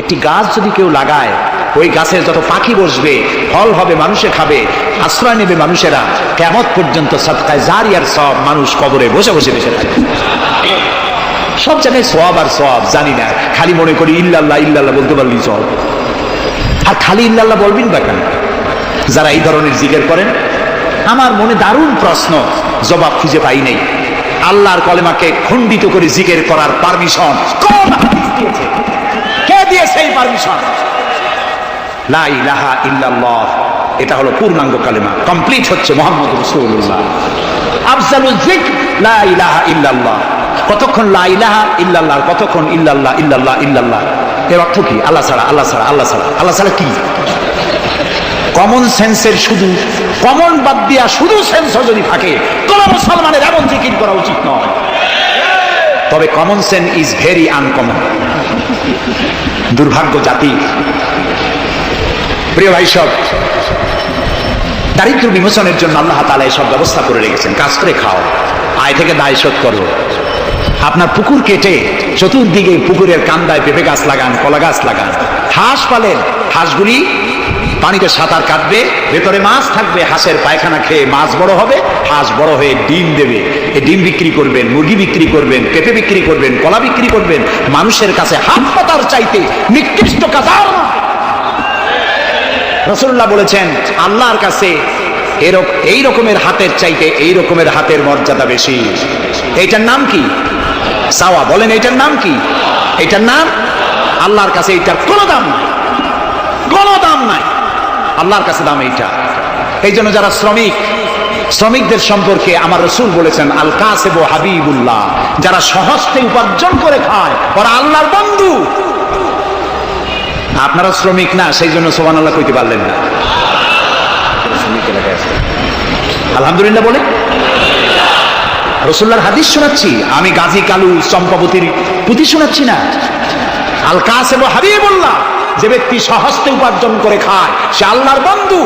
S1: একটি গাছ যদি কেউ লাগায়, ওই গাছের যত পাখি বসবে, ফল হবে, মানুষে খাবে, আশ্রয় নেবে মানুষেরা, কিয়ামত পর্যন্ত সাদকায়ে জারিয়ার সওয়াব মানুষ কবরে বসে বসে বেঁচে থাকে। সব জায়গায় সওয়াব আর সওয়াব জানি না, খালি মনে করি ইল্লাল্লাহ ইল্লাল্লাহ বলতে পারলেই সওয়াব। আর খালি ইল্লাল্লাহ বলবেন বা কেন? যারা এই ধরনের জিকির করেন, আমার মনে দারুণ প্রশ্ন, জবাব খুঁজে পাই নাই। আল্লাহর কলেমাকে খণ্ডিত করে জিকির করার পারমিশন কোন হাদিস দিয়েছে? কে দিয়েছে এই পারমিশন? লা ইলাহা ইল্লাল্লাহ, এটা হলো পূর্ণাঙ্গ কালেমা, কমপ্লিট হচ্ছে মুহাম্মদ রাসূলুল্লাহ। আফজালুল যিকর লা ইলাহা ইল্লাল্লাহ। কতক্ষণ লা ইলাহা ইল্লাল্লাহ, কতক্ষণ ইল্লাল্লাহ ইল্লাল্লাহ ইল্লাল্লাহ। এর অর্থ কি? আল্লাহ ছাড়া, আল্লাহ ছাড়া, আল্লাহ ছাড়া। আল্লাহ ছাড়া কি? কমন সেন্সের শুধু কমন বাদ দিয়া শুধু সেন্সও যদি থাকে, কোন মুসলমানের এমন জিকির করা উচিত নয়। তবে common sense is very uncommon. দুর্ভাগ্য জাতি। প্রিয় ভাই, সব দারিদ্র বিমোচনের জন্য আল্লাহ তাআলা এসব ব্যবস্থা করে রেখেছেন। কাজ করে খাও, আয় থেকে দায় শোধ করো। আপনার পুকুর কেটে চতুর্দিকে পুকুরের কান্দায় পেঁপে গাছ লাগান, কলা গাছ লাগান। হাঁস পালেন, হাঁসগুলি পানিতে সাঁতার কাটবে, ভেতরে মাছ থাকবে। হাঁসের পায়খানা খেয়ে মাছ বড় হবে, হাঁস বড় হয়ে ডিম দেবে। এই ডিম বিক্রি করবেন, মুরগি বিক্রি করবেন, পেঁপে বিক্রি করবেন, কলা বিক্রি করবেন। মানুষের কাছে হাত পাতার চাইতে নিকৃষ্ট কাজ আর নয়। রাসূলুল্লাহ বলেছেন, আল্লাহর কাছে এই রকমের হাতের চাইতে এই রকমের হাতের মর্যাদা বেশি। এইটার নাম কি? চাওয়া। বলেন, এইটার নাম কি? এইটার নাম আল্লাহর কাছে এইটার কোনো দাম নাই, কোনো দাম নাই। আল্লাহর কাছে দাম এইটা। এই জন্য যারা শ্রমিকদের সম্পর্কে আমার রাসূল বলেছেন, আল কাসিবু হাবিবুল্লাহ। যারা সহজে উপার্জন করে খায় ওরা আল্লাহর বন্ধু। আপনারা শ্রমিক না, সেই জন্য সুবহানাল্লাহ কইতে পারলেন না। আলহামদুলিল্লাহ বলে রাসূলুল্লাহর হাদিস শোনাচ্ছি আমি, গাজী কালু চম্পাবতীর পুঁথি শোনাচ্ছি না। আল কাসিবু হাবিবুল্লাহ, যে ব্যক্তি সহজে উপার্জন করে খায় সে আল্লাহর বন্ধু।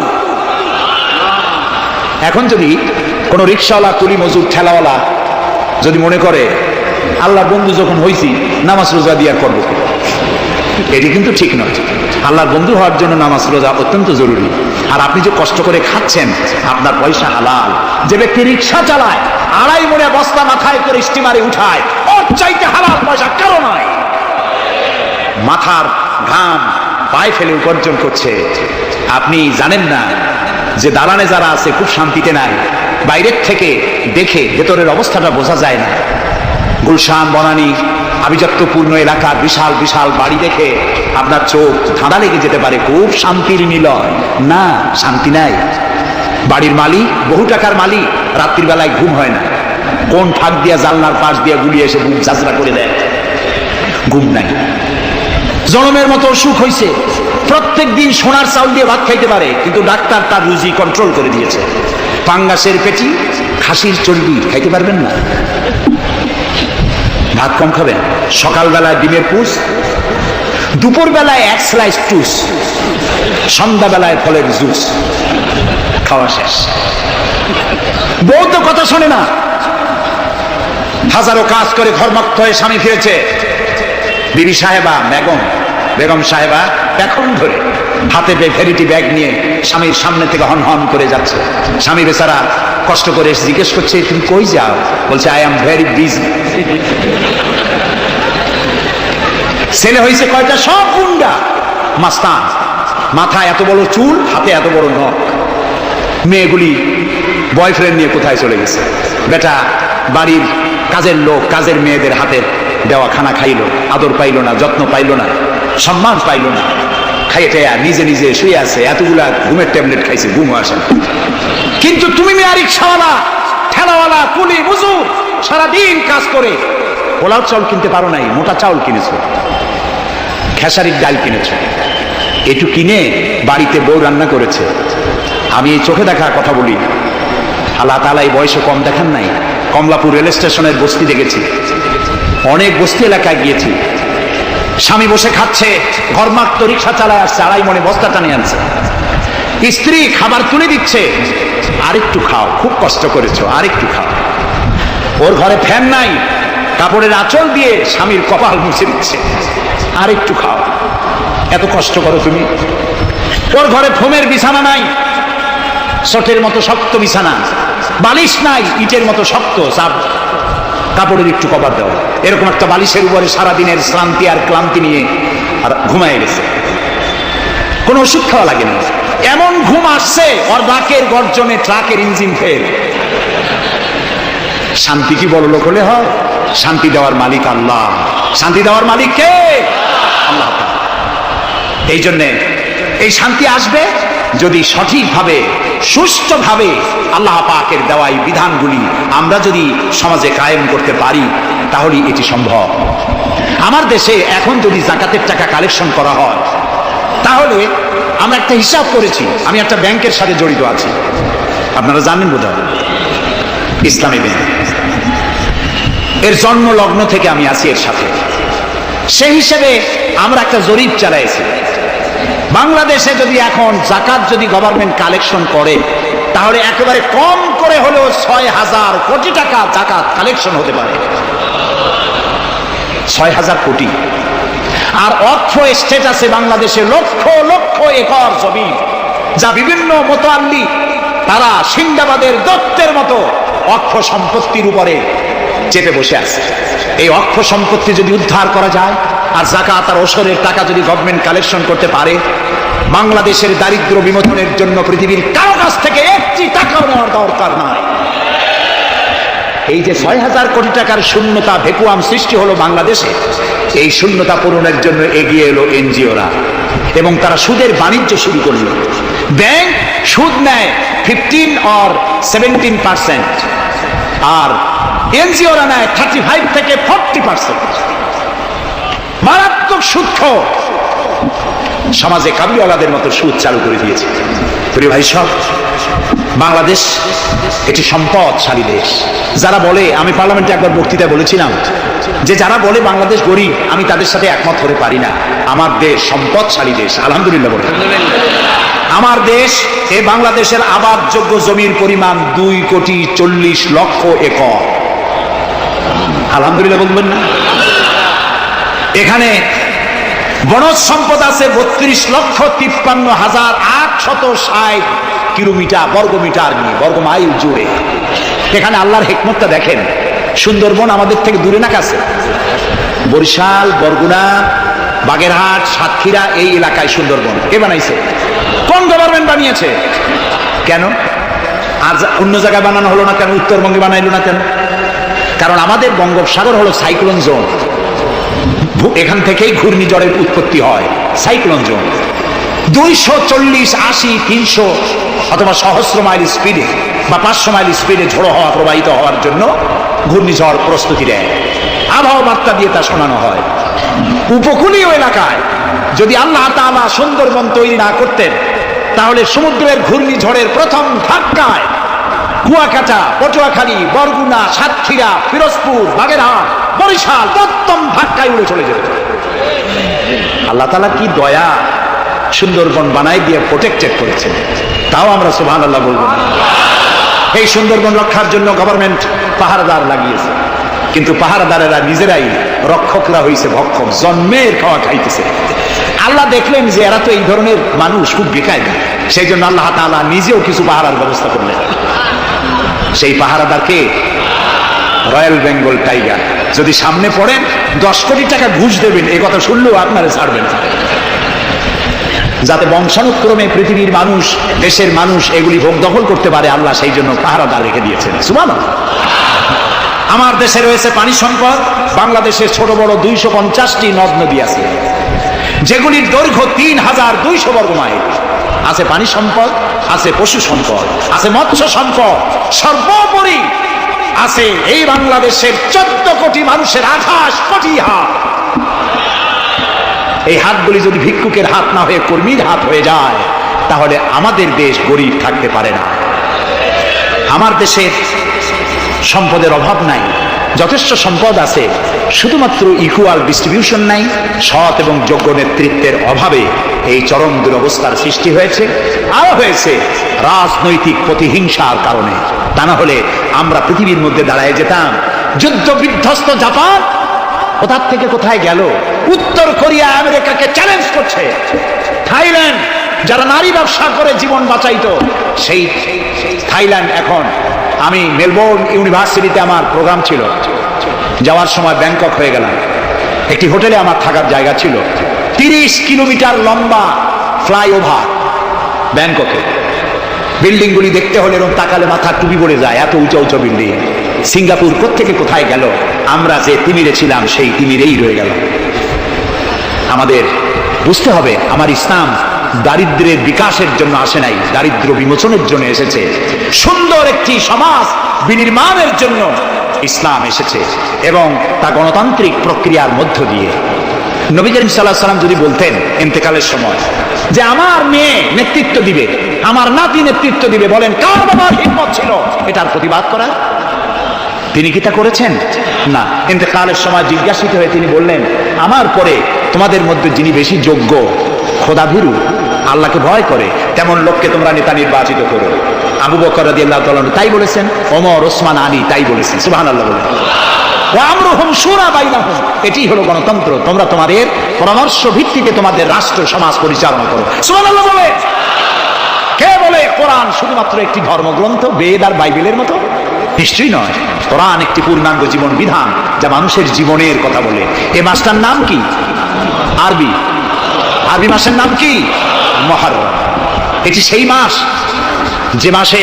S1: এখন যদি কোনো রিকশাওয়ালা, কুলি মজুর, ঠেলাওয়ালা যদি মনে করে আল্লাহর বন্ধু যখন হইছি নামাজ রোজা দিয়া করবো, এটি কিন্তু ঠিক নয়। আল্লাহর বন্ধু হওয়ার জন্য নামাজ রোজা অত্যন্ত জরুরি। আর আপনি যে কষ্ট করে খাচ্ছেন, আপনার পয়সা হালাল। যে ব্যক্তি রিকশা চালায়, 2.5 মণে বস্তা মাথায় করে স্টিমারে উঠায়, ওর চাইতে হালাল পয়সা কারো নয়। মাথার ঘাম পায়ে ফেলে উপার্জন করছে। আপনি জানেন না যে দালানে যারা আছে খুব শান্তিতে নাই। বাইরের থেকে দেখে ভেতরের অবস্থাটা বোঝা যায় না। গুলশান, বনানী, আভিজাত্যপূর্ণ এলাকার বিশাল বিশাল বাড়ি দেখে আপনার চোখ ধাঁধা লেগে যেতে পারে, খুব শান্তির নিলয়। না, শান্তি নাই। বাড়ির মালিক, বহু টাকার মালিক, রাত্রির বেলায় ঘুম হয় না। কোন ফাঁক দিয়া জানলার পাশ দিয়া গুলিয়ে এসে বুক ঝাঁঝরা করে দেয়, ঘুম নাই। জনমের মতো অসুখ হয়েছে, প্রত্যেক দিন সোনার চাউল দিয়ে ভাত খাইতে পারে, কিন্তু ডাক্তার তার রুজি কন্ট্রোল করে দিয়েছে। পাঙ্গাসের পেটি, খাসির চর্বি খাইতে পারবেন না, ভাত কম খাবেন। সকালবেলায় ডিমের পুষ, দুপুর বেলায় 1 স্লাইস টুস, সন্ধ্যাবেলায় ফলের জুস, খাওয়া শেষ। বউ তো কথা শোনে না। হাজারো কাজ করে ঘরমুক্ত হয়ে স্বামী ফিরেছে। বিবি সাহেবা, বেগম সাহেবা এখন ধরে হাতে ভ্যানিটি ব্যাগ নিয়ে স্বামীর সামনে থেকে হন হন করে যাচ্ছে। স্বামী বেচারা কষ্ট করে জিজ্ঞেস করছে, তুমি কই যাও? বলছে, আই এম ভেরি বিজি। ছেলে হয়েছে কয়টা? সব গুন্ডা, মাস্তান। মাথায় এত বড় চুল, হাতে এত বড় নখ। মেয়েগুলি বয়ফ্রেন্ড নিয়ে কোথায় চলে গেছে। বেটা বাড়ির কাজের লোক, কাজের মেয়েদের হাতের দেওয়া খানা খাইলো, আদর পাইলো না, যত্ন পাইলো না, সম্মান পাইলো না। খাইয়ে টেয়া নিজে নিজে শুয়ে আছে, এতগুলা ঘুমের ট্যাবলেট খাইছে, ঘুম আসে না। কিন্তু তুমি মেয়ে রিকশাওয়ালা, ঠেলাওয়ালা, কুলি মজুর, সারাদিন কাজ করে পোলাও চাউল কিনতে পারো নাই, মোটা চাউল কিনেছো, খেসারির ডাল কিনেছো। একটু কিনে বাড়িতে বউ রান্না করেছে। আমি এই চোখে দেখা কথা বলি, আল্লাহ তাআলা এই বয়সে কম দেখান নাই। কমলাপুর রেল স্টেশনের বস্তি দেখেছি, অনেক বস্তি এলাকায় গিয়েছি। স্বামী বসে খাচ্ছে, ঘরমাক্ত রিক্সা চালায় আসছে, 2.5 মণে বস্তা টানে আনছে। স্ত্রী খাবার তুলে দিচ্ছে, আরেকটু খাও, খুব কষ্ট করেছো, আরেকটু খাও। ওর ঘরে ফ্যান নাই, কাপড়ের আঁচল দিয়ে স্বামীর কপাল মুছে দিচ্ছে, আরেকটু খাও, এত কষ্ট করো তুমি। ওর ঘরে ফোমের বিছানা নাই, শটের মতো শক্ত বিছানা, বালিশ নাই, ইটের মতো শক্ত, কাপড়ের একটু কভার দেওয়া। এরকম একটা বালিশের উপরে সারাদিনের শ্রান্তি আর ক্লান্তি নিয়ে আর ঘুমায় গেছে। কোনো ওষুধ খাওয়া লাগে না, এমন ঘুম আসছে ওর বাকের গর্জনে ট্রাকের ইঞ্জিন ফেল। শান্তি কি বড় লোক হলে হয়? শান্তি দেওয়ার মালিক আল্লাহ। শান্তি দেওয়ার মালিক কে? আল্লাহ। এই জন্যে এই শান্তি আসবে যদি সঠিকভাবে সুষ্ঠুভাবে আল্লাহ পাকের দেওয়া এই বিধানগুলি আমরা যদি সমাজে কায়েম করতে পারি তাহলে এটি সম্ভব। আমার দেশে এখন যদি যাকাতের টাকা কালেকশন করা হয় তাহলে আমরা একটা হিসাব করেছি, আমি একটা ব্যাংকের সাথে জড়িত আছি, আপনারা জানেন বোধহয় ইসলামী ব্যাংক, এর জন্ম লগ্ন থেকে আমি আছি এর সাথে। সেই হিসেবে আমরা একটা জরিপ চালাইছি, বাংলাদেশে যদি এখন যাকাত যদি গভর্নমেন্ট কালেকশন করে তাহলে একেবারে কম করে হলেও 6,000 কোটি টাকা যাকাত কালেকশন হতে পারে। 6,000 কোটি। আর অর্থ এস্টেট আছে বাংলাদেশে লক্ষ লক্ষ একর জমি, যা বিভিন্ন মোতাল্লি তারা সিন্দাবাদের দত্তের মতো অর্থ সম্পত্তির উপরে চেপে বসে আছে। এই অর্থ সম্পত্তি যদি উদ্ধার করা যায় আর যাকাত আর ওশরের টাকা যদি গভর্নমেন্ট কালেকশন করতে পারে, বাংলাদেশের দারিদ্র বিমোচনের জন্য পৃথিবীর কারো কাছ থেকে একটি টাকাও নেওয়ার দরকার নাই। এই যে 6,000 কোটি টাকার শূন্যতা ভেকুয়াম সৃষ্টি হলো বাংলাদেশে, এই শূন্যতা পূরণের জন্য এগিয়ে এলো এনজিওরা এবং তারা সুদের বাণিজ্য শুরু করলো। ব্যাংক সুদ নেয় 15 or 17%, আর এনজিওরা নেয় 35 থেকে 40%। মারাত্মক সুদখোর। সমাজে কাবুলিওয়ালাদের মতো সুদ চালু করে দিয়েছে। প্রিয় ভাই সব, বাংলাদেশ এটি সম্পদশালী দেশ। যারা বলে, আমি পার্লামেন্টে একবার বক্তৃতায় বলেছিলাম যে যারা বলে বাংলাদেশ গরিব, আমি তাদের সাথে একমত হতে পারি না। আমার দেশ সম্পদশালী দেশ, আলহামদুলিল্লাহ বলে। আমার দেশ, এই বাংলাদেশের আবাদযোগ্য জমির পরিমাণ 2,40,00,000 একর। আলহামদুলিল্লাহ বলবেন না? এখানে বনজ সম্পদ আছে 32,53,860 কিলোমিটার বর্গমিটার নিয়ে, বর্গমাইল জুড়ে। এখানে আল্লাহর হিকমতটা দেখেন, সুন্দরবন আমাদের থেকে দূরে না কাছে? বরিশাল, বরগুনা, বাগেরহাট, সাতক্ষীরা, এই এলাকায় সুন্দরবন কে বানাইছে? কোন গভর্নমেন্ট বানিয়েছে? কেন আর অন্য জায়গায় বানানো হলো না কেন? উত্তরবঙ্গে বানাইলো না কেন? কারণ আমাদের বঙ্গোপসাগর হলো সাইক্লোন জোন, এখান থেকেই ঘূর্ণিঝড়ের উৎপত্তি হয়। সাইক্লোন জোন 240, 80, 300 অথবা সহস্র মাইল স্পিডে বা 500 মাইল স্পিডে ঝোড়ো হওয়া প্রবাহিত হওয়ার জন্য ঘূর্ণিঝড় প্রস্তুতি নেয়, আবহাওয়া বার্তা দিয়ে তা শোনানো হয়। উপকূলীয় এলাকায় যদি আল্লাহ তাআলা সুন্দরবন তৈরি না করতেন তাহলে সমুদ্রের ঘূর্ণিঝড়ের প্রথম ধাক্কায় কুয়াকাটা, পটুয়াখালী, বরগুনা, সাতক্ষীরা, ফিরোজপুর, বাগেরহাট, বরিশাল প্রথম ধাক্কায় উড়ে চলে যেত। আল্লাহ তাআলা কি দয়া, সুন্দরবন বানাই দিয়ে প্রোটেক্টেড করেছেন। তাও আমরা সুবহানাল্লাহ বলবো না। এই সুন্দরবন রক্ষার জন্য গভর্নমেন্ট পাহারাদার লাগিয়েছে, কিন্তু পাহারাদারেরা নিজেরাই রক্ষকরা হয়েছে ভক্ষক, জন্মের খাওয়া খাইতেছে। আল্লাহ দেখলেন যে এরা তো এই ধরনের মানুষ খুব বেকায়দা, সেই জন্য আল্লাহ তাআলা নিজেও কিছু পাহারার ব্যবস্থা করলেন। সেই পাহারাদারকে রয়্যাল বেঙ্গল টাইগার। যদি সামনে পড়েন 10 কোটি টাকা ঘুষ দেবেন, এই কথা শুনলেও আপনারা ছাড়বেন না, যাতে বংশানুক্রমে পৃথিবীর মানুষ, দেশের মানুষ এগুলি ভোগ দখল করতে পারে। আল্লাহ সেই জন্য পাহারাদার রেখে দিয়েছেন। সুবহানাল্লাহ। আমার দেশে রয়েছে পানি সম্পদ। বাংলাদেশের ছোট বড় 250টি নদ নদী আছে, যেগুলির দৈর্ঘ্য 3,200 বর্গ মাইল। আছে পানি সম্পদ, আছে পশু সম্পদ, আছে মৎস্য সম্পদ, সর্বোপরি আছে এই বাংলাদেশের 14 কোটি মানুষের 28 কোটি হাত। এই হাতগুলি যদি ভিক্ষুকের হাত না হয়ে কর্মীর হাত হয়ে যায় তাহলে আমাদের দেশ গরিব থাকতে পারে না। আমার দেশের সম্পদের অভাব নাই, যথেষ্ট সম্পদ আছে, শুধুমাত্র ইকুয়াল ডিস্ট্রিবিউশন নাই। সৎ এবং যোগ্য নেতৃত্বের অভাবে এই চরম দুরবস্থার সৃষ্টি হয়েছে, আরো হয়েছে রাজনৈতিক প্রতিহিংসার কারণে। তা না হলে আমরা পৃথিবীর মধ্যে দাঁড়ায় যেতাম। যুদ্ধ বিধ্বস্ত জাপান কোথা থেকে কোথায় গেল? উত্তর কোরিয়া আমেরিকাকে চ্যালেঞ্জ করছে। থাইল্যান্ড, যারা নারী ব্যবসা করে জীবন বাঁচাইতো, সেই থাইল্যান্ড এখন, আমি মেলবোর্ন ইউনিভার্সিটিতে আমার প্রোগ্রাম ছিল, যাওয়ার সময় ব্যাংকক হয়ে গেলাম। একটি হোটেলে আমার থাকার জায়গা ছিল। 30 কিলোমিটার লম্বা ফ্লাইওভার ব্যাংককে। বিল্ডিংগুলি দেখতে হলে এরকম তাকালে মাথা টুপি পড়ে যায়, এত উঁচু উঁচু বিল্ডিং। সিঙ্গাপুর কোত্থেকে কোথায় গেল? আমরা যে তিমিরে ছিলাম সেই তিমিরেই রয়ে গেল। আমাদের বুঝতে হবে আমার ইসলাম দারিদ্র্যের বিকাশের জন্য আসে নাই, দারিদ্র্য বিমোচনের জন্য এসেছে। সুন্দর একটি সমাজ বিনির্মাণের জন্য ইসলাম এসেছে, এবং তা গণতান্ত্রিক প্রক্রিয়ার মধ্য দিয়ে। নবী করিম সাল্লাল্লাহু আলাইহি ওয়াসাল্লাম যদি বলতেন ইন্তেকালের সময় যে আমার মেয়ে নেতৃত্ব দিবে, আমার নাতি নেতৃত্ব দিবে, বলেন কার বাবার হিম্মত ছিল এটার প্রতিবাদ করার? তিনি কি তা করেছেন? না। ইন্তেকালের সময় জিজ্ঞাসিত হয়ে তিনি বললেন, আমার পরে তোমাদের মধ্যে যিনি বেশি যোগ্য, খোদাভীরু, আল্লাহকে ভয় করে, তেমন লোককে তোমরা নেতা নির্বাচিত করো। আবু বকর রাদিয়াল্লাহু তাআলা তাই বলেছেন, ওমর, ওসমান, আলী তাই বলেছেন। সুবহানাল্লাহ বলেন। ওয়া আমরুহুম শুরা বাইনাহুম, এটি হলো গণতন্ত্র। তোমরা তোমাদের পরামর্শ ভিত্তিতে তোমাদের রাষ্ট্র সমাজ পরিচালনা করো। সুবহানাল্লাহ বলে। কে বলে কোরআন শুধুমাত্র একটি ধর্মগ্রন্থ, বেদ আর বাইবেলের মতো? নিশ্চয়ই নয়। কোরআন একটি পূর্ণাঙ্গ জীবন বিধান, যা মানুষের জীবনের কথা বলে। এই মাসটার নাম কি? আরবি মাসের নাম কি? মুহররম। এটি সেই মাস যে মাসে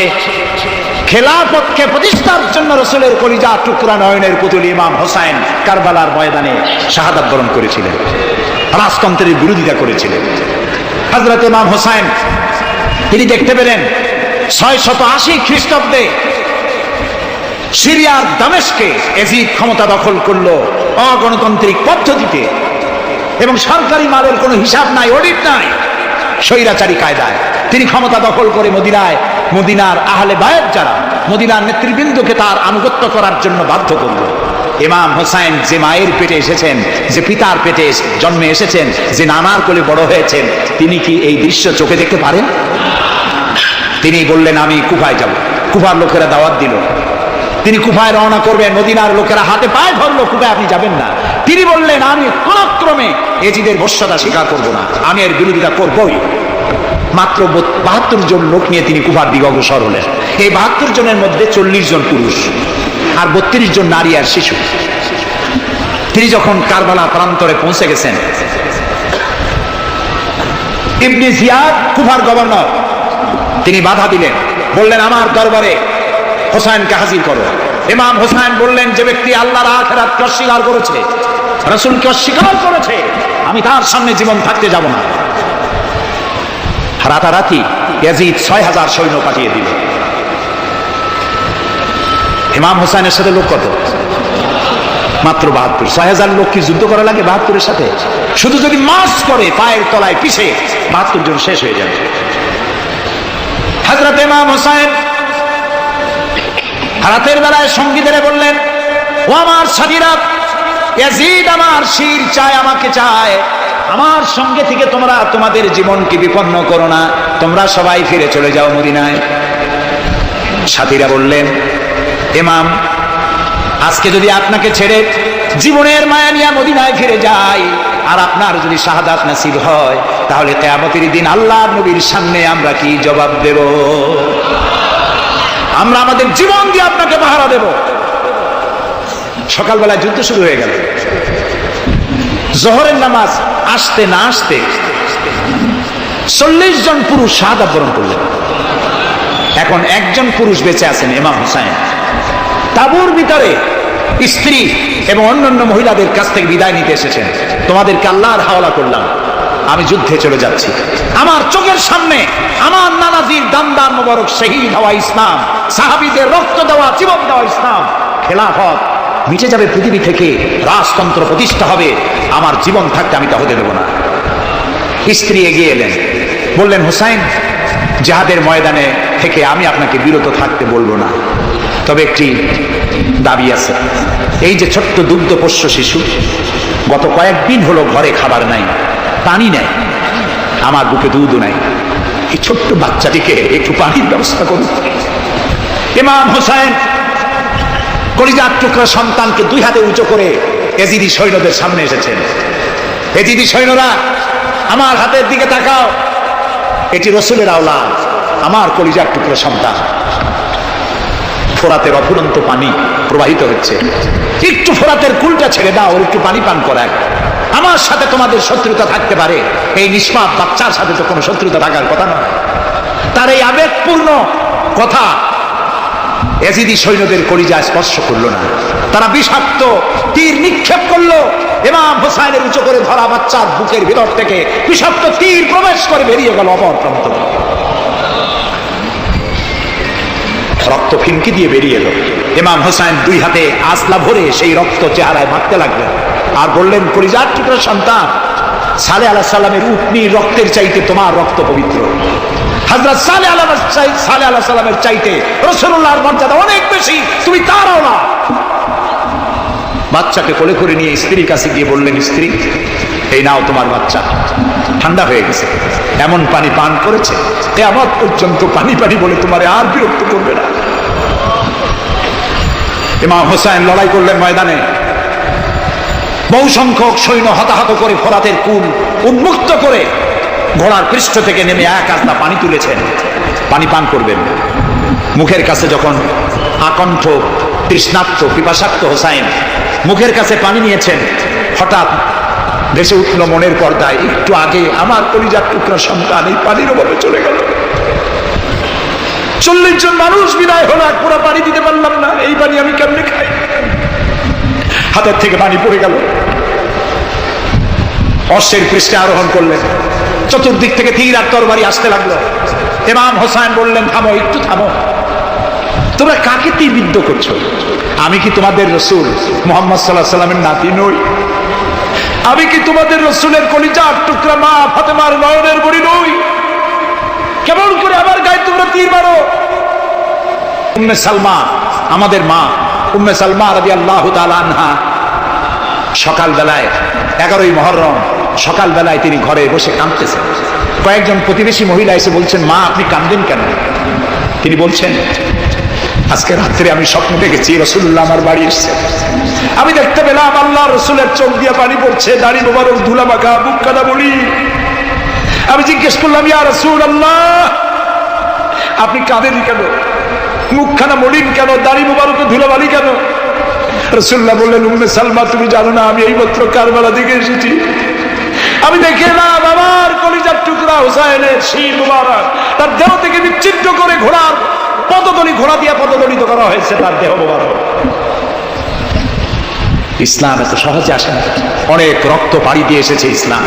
S1: খেলাফতকে প্রতিষ্ঠার জন্য রাসূলের কলিজা টুকরা নয়নের পুতুল ইমাম হোসাইন কারবালার ময়দানে শাহাদাত বরণ করেছিলেন, রাজতন্ত্রের বিরোধিতা করেছিলেন। হযরত ইমাম হোসাইন তিনি দেখতে পেলেন 680 খ্রিস্টাব্দে সিরিয়ার দামেস্কে ইয়াজিদ ক্ষমতা দখল করলো অগণতান্ত্রিক পদ্ধতিতে, এবং সরকারি মালের কোনো হিসাব নাই, অডিট নাই, স্বৈরাচারী কায়দায় তিনি ক্ষমতা দখল করে মদিনার আহলে বায়াত যারা মদিনার নেতৃবৃন্দকে তার আনুগত্য করার জন্য বাধ্য করল। ইমাম হোসাইন যে মায়ের পেটে এসেছেন, যে পিতার পেটে জন্মে এসেছেন, যে নানার কোলে বড় হয়েছেন, তিনি কি এই দৃশ্য চোখে দেখতে পারেন? তিনি বললেন আমি কুফায় যাব। কুফার লোকেরা দাওয়াত দিল, তিনি কুফায় রওনা করবেন। মদিনার লোকেরা হাতে পায়ে ধরলো, কুফায় আপনি যাবেন না। তিনি বললেন আমি কোন ক্রমে ইয়াজিদের বশ্যতা স্বীকার করব না, আমি এর বিরোধিতা করবই। মাত্র 72 জন লোক নিয়ে তিনি কুফার দিকে অগ্রসর হলেন। এই 72 জনের মধ্যে 40 জন পুরুষ আর 32 জন নারী আর শিশু। তিনি যখন কারবালা প্রান্তরে পৌঁছে গেছেন, ইবনে জিয়াদ কুফার গভর্নর, তিনি বাধা দিলেন, বললেন আমার দরবারে হোসাইনকে হাজির করো। ইমাম হোসাইন বললেন যে ব্যক্তি আল্লাহর আখিরাতকে অস্বীকার করেছে, রাসূলকে অস্বীকার করেছে, আমি তার সামনে জীবন থাকতে যাব না। রাতারাতি ইয়াজিদ 6000 সৈন্য পাঠিয়ে দিল। ইমাম হোসাইনের সাথে লোক কত? মাত্র 72। 6000 লোক কি যুদ্ধ করা লাগে 72-এর সাথে? শুধু যদি মার্চ করে পায়ের তলায় পিছে 72 জন শেষ হয়ে যাবে। হযরত ইমাম হোসাইন রাতের বেলায় সঙ্গীদের বললেন, ও আমার সাথীরা, ইয়াজিদ আমার শির চায়, আমাকে চায়, আমার সঙ্গে থেকে তোমরা তোমাদের জীবনকে বিপন্ন করো না, তোমরা সবাই ফিরে চলে যাও মদিনায়। সাথীরা বললেন, ইমাম আজকে যদি আপনাকে ছেড়ে জীবনের মায়া নিয়ে মদিনায় ফিরে যাই, আর আপনার যদি শাহাদাত নসিব হয়, তাহলে কিয়ামতের দিন আল্লাহর নবীর সামনে আমরা কি জবাব দেব? আমরা আমাদের জীবন দিয়ে আপনাকে পাহারা দেব। সকালবেলা যুদ্ধ শুরু হয়ে গেল। জোহরের নামাজ আসতে না আসতে 40 জন পুরুষ শাহাদাত বরণ করলেন। এখন একজন পুরুষ বেঁচে আছেন, ইমাম হোসাইন। তাঁবুর ভিতরে স্ত্রী এবং অন্যান্য মহিলাদের কাছ থেকে বিদায় নিতে এসেছেন। তোমাদেরকে আল্লাহর হাওলা করলাম, আমি যুদ্ধে চলে যাচ্ছি। আমার চোখের সামনে আমার নানাজির দামদার মোবারক শহীদ হওয়া ইসলাম, সাহাবীদের রক্ত দেওয়া, জীবন দেওয়া ইসলাম, খেলাফত মিটে যাবে পৃথিবী থেকে, রাজতন্ত্র প্রতিষ্ঠা হবে, আমার জীবন থাকতে আমি তা হতে দেব না। স্ত্রী এগিয়ে এলেন, বললেন, হোসাইন জিহাদের ময়দানে থেকে আমি আপনাকে বিরত থাকতে বলবো না, তবে একটি দাবি আছে। এই যে ছোট্ট দুগ্ধপোষ্য শিশু, গত কয়েকদিন হলো ঘরে খাবার নাই, পানি নাই, আমার বুকে দুধও নাই, এই ছোট্ট বাচ্চাটিকে একটু পানির ব্যবস্থা করুন। ইমাম হোসাইন কলিজার টুকরা সন্তানকে 2 হাতে উঁচু করে এজিদি সৈন্যদের সামনে এসেছেন। এজিদি সৈন্যরা, আমার হাতের দিকে তাকাও, এটি রাসূলের আওলাদ, আমার কলিজার টুকরা সন্তান। ফোরাতের অফুরন্ত পানি প্রবাহিত হচ্ছে, একটু ফোরাতের কুলটা ছেড়ে দাও, ওর একটু পানি পান করায়। আমার সাথে তোমাদের শত্রুতা থাকতে পারে, এই নিষ্পাপ বাচ্চার সাথে তো কোনো শত্রুতা থাকার কথা নয়। তার এই আবেগপূর্ণ কথা এজিদি সৈন্যদের কলিজা স্পর্শ করলো না। তারা বিষাক্ত তীর নিক্ষেপ করলো। ইমাম হোসাইনের উঁচু করে ধরা বাচ্চার বুকের ভিতর থেকে বিষাক্ত তীর প্রবেশ করে বেরিয়ে গেল অপর প্রান্ত, রক্ত ফিনকি দিয়ে বেরিয়ে এলো। ইমাম হোসাইন দুই হাতে আসলা ভরে সেই রক্ত চেহারায় মারতে লাগলেন আর বললেন, কলিজার টুকরা সন্তান, সালেহ আলাইহিস সালামের উটনির রক্তের চাইতে তোমার রক্ত পবিত্র। হযরত সালেহ আলাইহিস সালামের চাইতে রাসূলুল্লাহর মর্যাদা অনেক বেশি, তুমি তারও না। বাচ্চাকে কোলে করে নিয়ে স্ত্রীর কাছে গিয়ে বললেন, স্ত্রী, এই নাও তোমার বাচ্চা, ঠান্ডা হয়ে গেছে, এমন পানি পান করেছে কিয়ামত পর্যন্ত পানি পানি বলে তোমারে আর বিরক্ত করবে না। ইমাম হোসেন লড়াই করলেন ময়দানে, বহু সংখ্যক সৈন্য হতাহত করে ফোরাতের কুল উন্মুক্ত করে ঘোড়ার পৃষ্ঠ থেকে নেমে এক আস্তা পানি তুলেছেন, পানি পান করবেন। মুখের কাছে যখন আকণ্ঠ তৃষ্ণার্ত পিপাসার্ত হোসাইন মুখের কাছে পানি নিয়েছেন, হঠাৎ ভেসে উঠল মনের পর্দায়, একটু আগে আমার কলিজার টুকরা সন্তান এই পানির অভাবে চলে গেল। 40 জন মানুষ বিদায় হলো, এক পুরা পানি দিতে পারলাম না, এই পানি আমি কেমনে খাই? হাতের থেকে পানি পড়ে গেল। অশ্বের পৃষ্ঠে আরোহণ করলেন, চতুর্দিক থেকে তীর আর তরবারি আসতে লাগলো। ইমাম হোসেন বললেন, থামো, একটু থামো, তোমরা কাকে তীরবিদ্ধ করছো? আমি কি তোমাদের রসুল মুহাম্মদ সাল্লাল্লাহু আলাইহি ওয়াসাল্লামের নাতি নই? আমি কি তোমাদের রসুলের কলিজার টুকরা মা ফাতেমার নয়নের বড়ি নই? কেমন করে আমার গায়ে তোমরা তীর মারো? উম্মে সালমা, আমাদের মা উম্মে সালমা রাদিয়াল্লাহু তাআলা আনহা, সকালবেলায় 11ই মুহররম সকালবেলায় তিনি ঘরে বসে কাঁদতেছেন। কয়েকজন প্রতিবেশী মহিলা এসে বলছেন, মা আপনি কাঁদেন কেন? তিনি বলছেন, আজকে রাত্রে আমি স্বপ্ন দেখেছি রাসূলুল্লাহ আমার বাড়ি এসেছেন, আমি দেখতে পেলাম আল্লাহ রসুলের চোখ দিয়ে পানি পড়ছে, দাড়ি মোবারক ধুলা মাখা, বুক কাদা বলি। আমি জিজ্ঞেস করলাম, ইয়া রাসূলুল্লাহ আপনি কাঁদেন কেন? মুখখানা মলিন কেন? দাড়ি মোবারক ধুলাবালি কেন? রাসূলুল্লাহ বললেন, উম্মে সালমা তুমি জানো না আমি এইমাত্র কারবালা থেকে এসেছি, আমি দেখে এলাম আমার কলিজার টুকরা হোসাইনের শির মুবারক তার দেহ থেকে বিচ্ছিন্ন করে ঘোড়ার পদতলি, ঘোড়া দিয়ে পদতলিত করা হয়েছে তার দেহ মুবারক। ইসলাম এত সহজে আসে না, অনেক রক্ত পাড়ি দিয়ে এসেছে ইসলাম।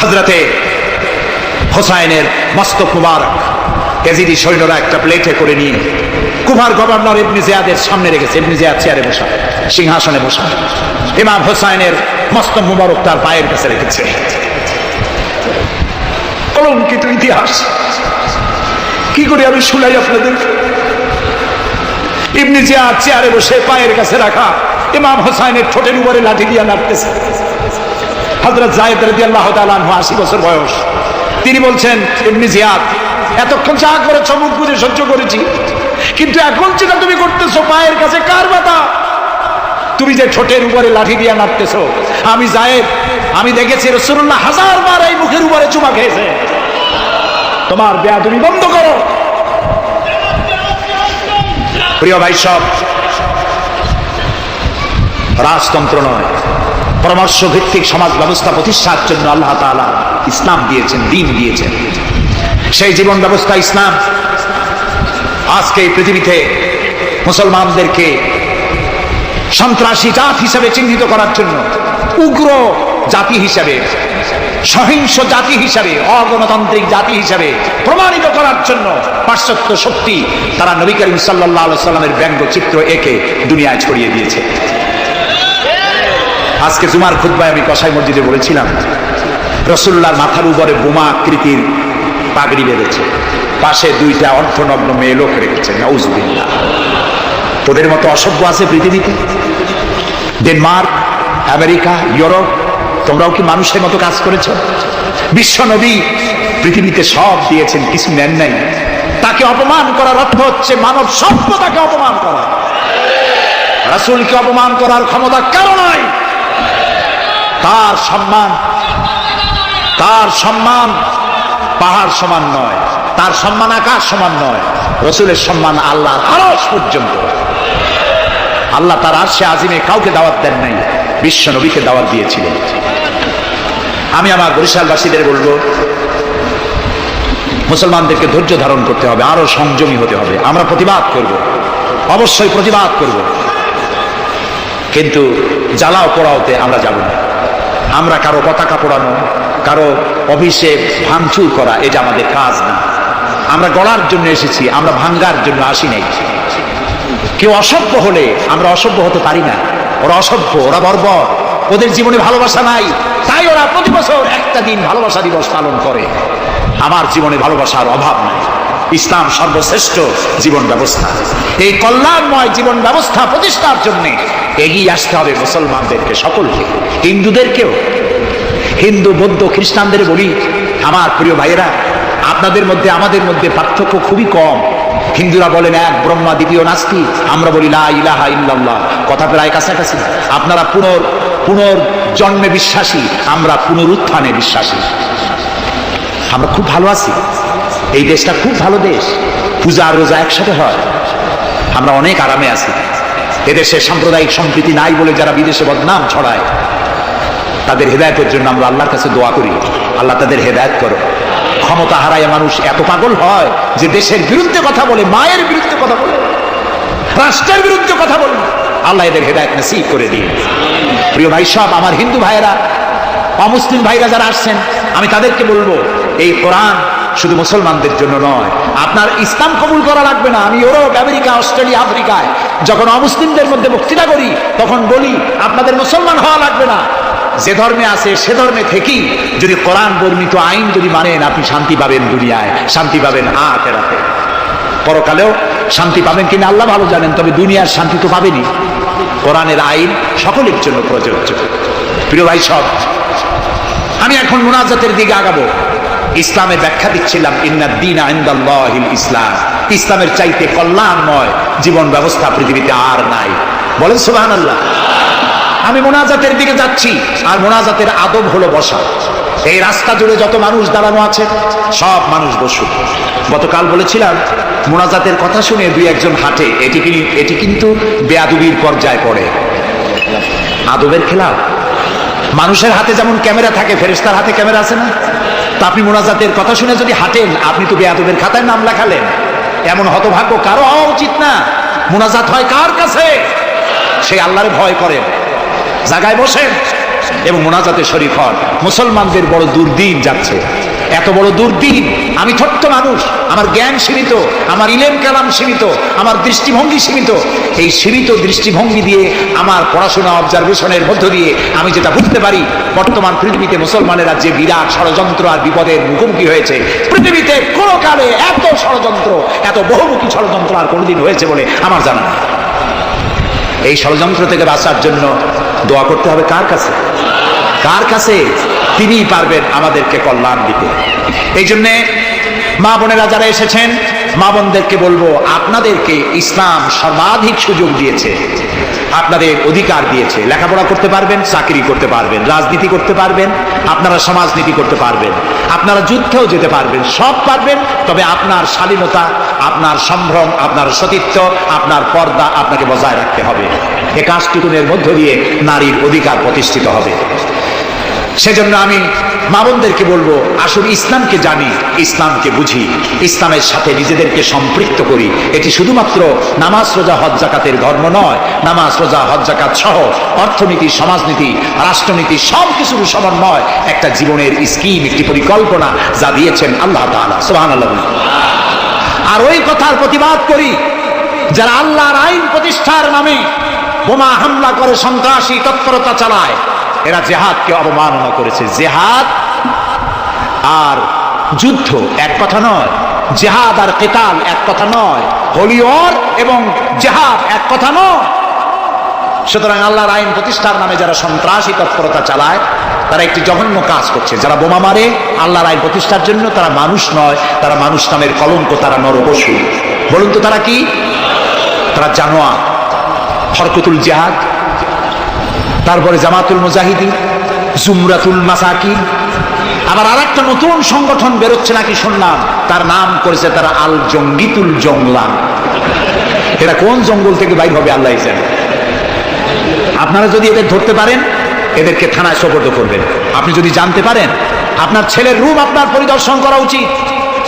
S1: হযরতে হোসাইনের মস্তক মুবারক এজিদি সৈন্যরা একটা প্লেটে করে নিয়ে কুফার গভর্নর ইবনে জিয়াদের সামনে রেখেছে। ইবনে জিয়াদ চেয়ারে বসা, সিংহাসনে বসা, ইমাম হোসাইনের মস্তক মুবারক তার পায়ের কাছে রেখেছে। কলঙ্কিত ইতিহাস, কি করে আমি শুনাই আপনাদের? ইবনে জিয়াদ চেয়ারে বসে পায়ের কাছে রাখা ইমাম হোসাইনের ঠোঁটের উপরে লাঠি দিয়ে নাড়তেছে। হযরত যায়েদ রাদিয়াল্লাহু তাআলা আনহু 80 বছর বয়স, তিনি বলছেন, ইবনে জিয়াদ এতক্ষণ যা করে চমক বুঝে সহ্য করেছি, কিন্তু এখন যেটা তুমি করতেছো পায়ের কাছে কার ব্যথা? তুমি যে ঠোঁটের উপরে লাঠি দিয়ে নাড়তেছো, আমি যায়েদ আমি দেখেছি রাসূলুল্লাহ 1000 বার এই মুখের উপরে চুমা খেয়েছে। তোমার বেয়াদবি বন্ধ করো। প্রিয় ভাই সব, রাজতন্ত্র নয়, পরামর্শ ভিত্তিক সমাজ ব্যবস্থা প্রতিষ্ঠার জন্য আল্লাহ তাআলা ইসলাম দিয়েছেন, দ্বীন দিয়েছেন। সেই জীবন ব্যবস্থা ইসলাম আজকে এই পৃথিবীতে মুসলমানদেরকে সন্ত্রাসী জাত হিসেবে চিহ্নিত করার জন্য, উগ্র জাতি হিসেবে, সহিংস জাতি হিসেবে, অগণতান্ত্রিক জাতি হিসেবে প্রমাণিত করার জন্য পাশ্চাত্য শক্তি তারা নবী করিম সাল্লাল্লাহু আলাইহি ওয়াসাল্লামের ব্যঙ্গচিত্র এঁকে দুনিয়ায় ছড়িয়ে দিয়েছে। আজকে জুমার খুতবায় আমি কসাই মসজিদে বলেছিলাম, রাসূলুল্লাহর মাথার উপরে বোমা আকৃতির পাগড়ি বেঁধেছে, পাশে 2টা অর্ধনগ্ন মেয়ে লোক রেখেছে। নাউজুবিল্লাহ। তোদের মতো অসভ্য আছে পৃথিবীতে? ডেনমার্ক, আমেরিকা, ইউরোপ, তোমরাও কি মানুষের মতো কাজ করেছ? বিশ্ব নবী পৃথিবীতে সব দিয়েছেন, কিছু নেন নাই। তাকে অপমান করার অর্থ হচ্ছে মানব সভ্যতাকে অপমান করা। রাসূলকে অপমান করার ক্ষমতা কারো নাই। তার সম্মান পাহাড় সমান নয়, তার সম্মান আকাশ সমান নয়। রাসূলের সম্মান আল্লাহর আরশ পর্যন্ত। আল্লাহ তার আরশে আজিমে কাউকে দাওয়াত দেন নাই, বিশ্ব নবীকে দাওয়াত দিয়েছিলেন। আমি আমার বরিশালবাসীদের বলবো, মুসলমানদেরকে ধৈর্য ধারণ করতে হবে, আরো সংযমী হতে হবে। আমরা প্রতিবাদ করব, অবশ্যই প্রতিবাদ করব, কিন্তু জ্বালাও পোড়াওতে আমরা যাব না। আমরা কারো পতাকা পোড়ানো, কারো অফিসে ভাঙচুর করা, এটা আমাদের কাজ না। আমরা গড়ার জন্য এসেছি, আমরা ভাঙ্গার জন্য আসি নাই। কেউ অসভ্য হলে আমরা অসভ্য হতে পারি না। ওরা অসভ্য, ওরা বর্বর, ওদের জীবনে ভালোবাসা নাই, তাই ওরা প্রতি বছর একটা দিন ভালোবাসা দিবস পালন করে। আমার জীবনে ভালোবাসার অভাব নাই। ইসলাম সর্বশ্রেষ্ঠ জীবন ব্যবস্থা। এই কল্যাণময় জীবন ব্যবস্থা প্রতিষ্ঠার জন্য এগিয়ে আসতে হবে মুসলমানদেরকে, সকলকে, হিন্দুদেরকেও। হিন্দু, বৌদ্ধ, খ্রিস্টানদের বলি, আমার প্রিয় ভাইয়েরা, আপনাদের মধ্যে আমাদের মধ্যে পার্থক্য খুবই কম। হিন্দুরা বলেন এক ব্রহ্মা, দ্বিতীয় নাস্তি, আমরা বলি লা ইলাহা ইল্লাল্লাহ, কথা প্রায় কাছাকাছি। আপনারা পুনর্জন্মে বিশ্বাসী, আমরা পুনরুত্থানে বিশ্বাসী। আমরা খুব ভালো আছি, এই দেশটা খুব ভালো দেশ, পূজা আর রোজা একসাথে হয়, আমরা অনেক আরামে আছি। এদেশে সাম্প্রদায়িক সম্প্রীতি নাই বলে যারা বিদেশে বদনাম ছড়ায়, তাদের হেদায়েতের জন্য আমরা আল্লাহর কাছে দোয়া করি, আল্লাহ তাদের হেদায়েত করো। ক্ষমতা হারায় মানুষ এত পাগল হয় যে দেশের বিরুদ্ধে কথা বলে, মায়ের বিরুদ্ধে কথা বলে, রাষ্ট্রের বিরুদ্ধে কথা বলে। আল্লাহ এদের হেদায়েত নসিব করে দিন। প্রিয় ভাই সব, আমার হিন্দু ভাইয়েরা, অমুসলিম ভাইরা যারা আসছেন, আমি তাদেরকে বলবো, এই কোরআন শুধু মুসলমানদের জন্য নয়। আপনার ইসলাম কবুল করা লাগবে না। আমি ইউরোপ, আমেরিকা, অস্ট্রেলিয়া, আফ্রিকায় যখন অমুসলিমদের মধ্যে বক্তৃতা করি, তখন বলি আপনাদের মুসলমান হওয়া লাগবে না। যে ধর্মে আছে সে ধর্মে থেকেই যদি কোরআন বর্ণিত আইন যদি মানেন, আপনি শান্তি পাবেন দুনিয়ায়, শান্তি পাবেন আখিরাতে। পরকালেও শান্তি পাবেন কিনা আল্লাহ ভালো জানেন, তবে দুনিয়ার শান্তি তো পাবেনই। কোরআনের আইন সকলের জন্য প্রযোজ্য। প্রিয় ভাই সব, আমি এখন মুনাজাতের দিকে আগাবো। ইসলামের ব্যাখ্যা দিচ্ছিলাম, ইন্নাদ-দীনা ইনদাল্লাহিল ইসলাম। ইসলামের চাইতে কল্যাণময় জীবন ব্যবস্থা পৃথিবীতে আর নাই। বলেন সুবহানাল্লাহ। আমি মোনাজাতের দিকে যাচ্ছি, আর মোনাজাতের আদব হলো বসা। এই রাস্তা জুড়ে যত মানুষ দাঁড়ানো আছে, সব মানুষ বসুক। গতকাল বলেছিলাম, মোনাজাতের কথা শুনে দুই একজন হাঁটে, এটি কিন্তু বেয়াদবির পর্যায়ে পড়ে, আদবের খেলাফ। মানুষের হাতে যেমন ক্যামেরা থাকে, ফেরেশতার হাতে ক্যামেরা আছে না? তা আপনি মোনাজাতের কথা শুনে যদি হাঁটেন, আপনি তো বেয়াদবের খাতায় নাম লেখালেন। এমন হতভাগ্য কারো হওয়া উচিত না। মোনাজাত হয় কার কাছে? সেই আল্লাহরে ভয় করেন, জায়গায় বসেন এবং মোনাজাতে শরীক হন। মুসলমানদের বড় দুর্দিন যাচ্ছে, এত বড় দুর্দিন। আমি ছোট্ট মানুষ, আমার জ্ঞান সীমিত, আমার ইলেম কালাম সীমিত, আমার দৃষ্টিভঙ্গি সীমিত। এই সীমিত দৃষ্টিভঙ্গি দিয়ে, আমার পড়াশোনা অবজারভেশনের মধ্য দিয়ে আমি যেটা বুঝতে পারি, বর্তমান পৃথিবীতে মুসলমানেরা যে বিরাট ষড়যন্ত্র আর বিপদের মুখোমুখি হয়েছে, পৃথিবীতে কোনো কালে এত ষড়যন্ত্র, এত বহুমুখী ষড়যন্ত্র আর কোনোদিন হয়েছে বলে আমার জানা নেই। এই ষড়যন্ত্র থেকে বাঁচার জন্য দোয়া করতে হবে কার কাছে? কার কাছে? তিনিই পারবেন আমাদেরকে কল্যাণ দিতে। এই জন্যে মা বোনেরা যারা এসেছেন, মা বোনদেরকে বলবো, আপনাদেরকে ইসলাম সর্বাধিক সুযোগ দিয়েছে, আপনাদের অধিকার দিয়েছে। লেখাপড়া করতে পারবেন, চাকরি করতে পারবেন, রাজনীতি করতে পারবেন, আপনারা সমাজনীতি করতে পারবেন, আপনারা যুদ্ধেও যেতে পারবেন, সব পারবেন। তবে আপনার শালীনতা, আপনার সম্ভ্রম, আপনার সতীত্ব, আপনার পর্দা আপনাকে বজায় রাখতে হবে। এ কাজটুকুনের মধ্য দিয়ে নারীর অধিকার প্রতিষ্ঠিত হবে। সেজন্য আমি মা বোনদেরকে বলবো, আসলে ইসলামকে জানি, ইসলামকে বুঝি, ইসলামের সাথে নিজেদেরকে সম্পৃক্ত করি। এটি শুধুমাত্র নামাজ, রোজা, হজ, যাকাতের ধর্ম নয়। নামাজ, রোজা, হজ, যাকাত সহ অর্থনীতি, সমাজনীতি, রাষ্ট্রনীতি সব কিছুর সমন্বয় একটা জীবনের স্কিম, একটি পরিকল্পনা যা দিয়েছেন আল্লাহ তাআলা। সুবহানাল্লাহ। আর ওই কথার প্রতিবাদ করি যারা আল্লাহর আইন প্রতিষ্ঠার নামে বোমা হামলা করে, সন্ত্রাসী তৎপরতা চালায়। এরা জেহাদকে অবমাননা করেছে। জেহাদ আর যুদ্ধ এক কথা নয়, জেহাদ আর কিতাল এক কথা নয়, হোলি ওয়ার এবং জেহাদ এক কথা নয়। সুতরাং আল্লাহর আইন প্রতিষ্ঠার নামে যারা সন্ত্রাসী তৎপরতা চালায়, তারা একটি জঘন্য কাজ করছে। যারা বোমা মারে আল্লাহর আইন প্রতিষ্ঠার জন্য, তারা মানুষ নয়, তারা মানুষ নামের কলঙ্ক, তারা নরপশু। বলুন তো তারা কি? তারা জানোয়ার। হরকতুল জিহাদ, তারপরে জামাতুল মুজাহিদিন, জুমরাতুল মাসাকিন, আবার আরেকটা নতুন সংগঠন বেরোচ্ছে নাকি শুনলাম, তার নাম করেছে তারা আল জঙ্গিতুল জংলা। এরা কোন জঙ্গল থেকে বাইর হবে আল্লাহ জানে। আপনারা যদি এদের ধরতে পারেন, এদেরকে থানায় সোপর্দ করবেন। আপনি যদি জানতে পারেন, আপনার ছেলের রুম আপনার পরিদর্শন করা উচিত।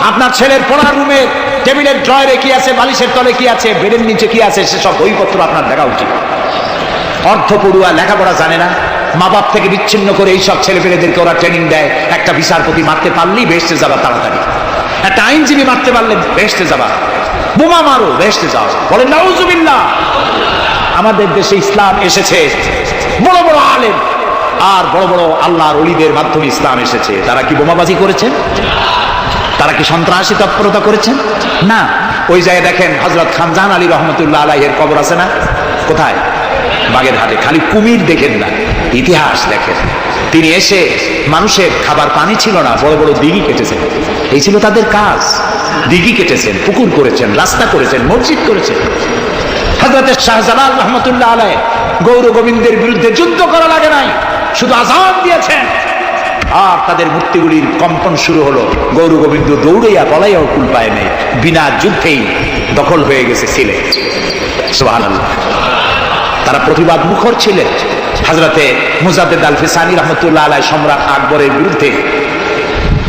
S1: আপনার ছেলের পড়ার রুমে টেবিলের ড্রয়ারে কি আছে, বালিশের তলে কি আছে, বেডের নিচে কি আছে, সেসব বইপত্র আপনার দেখা উচিত। অর্ধ পড়ুয়া, লেখাপড়া জানে না, মা বাপ থেকে বিচ্ছিন্ন করে এইসব ছেলেপেলেদেরকে ওরা ট্রেনিং দেয়। একটা বিচারপতি মারতে পারলেই বেহেশতে যাবা তাড়াতাড়ি, একটা আইনজীবী মারতে পারলে বেহেশতে যাবা, বোমা মারো বেহেশতে যাও, বলেন নাউজুবিল্লাহ। আমাদের দেশে ইসলাম এসেছে বড় বড় আলেম আর বড় বড় আল্লাহর ওলিদের মাধ্যমে ইসলাম এসেছে। তারা কি বোমাবাজি করেছেন? তারা কি সন্ত্রাসী তৎপরতা করেছেন? না। ওই জায়গায় দেখেন হযরত খান জাহান আলী রহমতুল্লাহ আলাইহির কবর আছে না? কোথায়? বাগেরহাটে। খালি কুমির দেখেন না, ইতিহাস দেখেন। তিনি এসে, মানুষের খাবার পানি ছিল না, বড় বড় দিঘি কেটেছেন। এই ছিল তাদের কাজ। দিঘি কেটেছেন, পুকুর করেছেন, রাস্তা করেছেন, মসজিদ করেছেন। হযরত শাহজালাল রহমতুল্লাহ আলাইহি গৌর গোবিন্দের বিরুদ্ধে যুদ্ধ করা লাগে নাই, শুধু আযান দিয়েছেন আর তাদের মূর্তিগুলির কম্পন শুরু হলো। গৌর গোবিন্দ দৌড়াইয়া পলাইয়াও কুল পায় নাই, বিনা যুদ্ধেই দখল হয়ে গেছে সিলেট। সুবহানাল্লাহ। তারা প্রতিবাদ মুখর ছিলেন। হযরতে মুজাদ্দেদ আল ফিসানি রহমতুল্লাহ আলাইহি সম্রাট আকবরের বিরুদ্ধে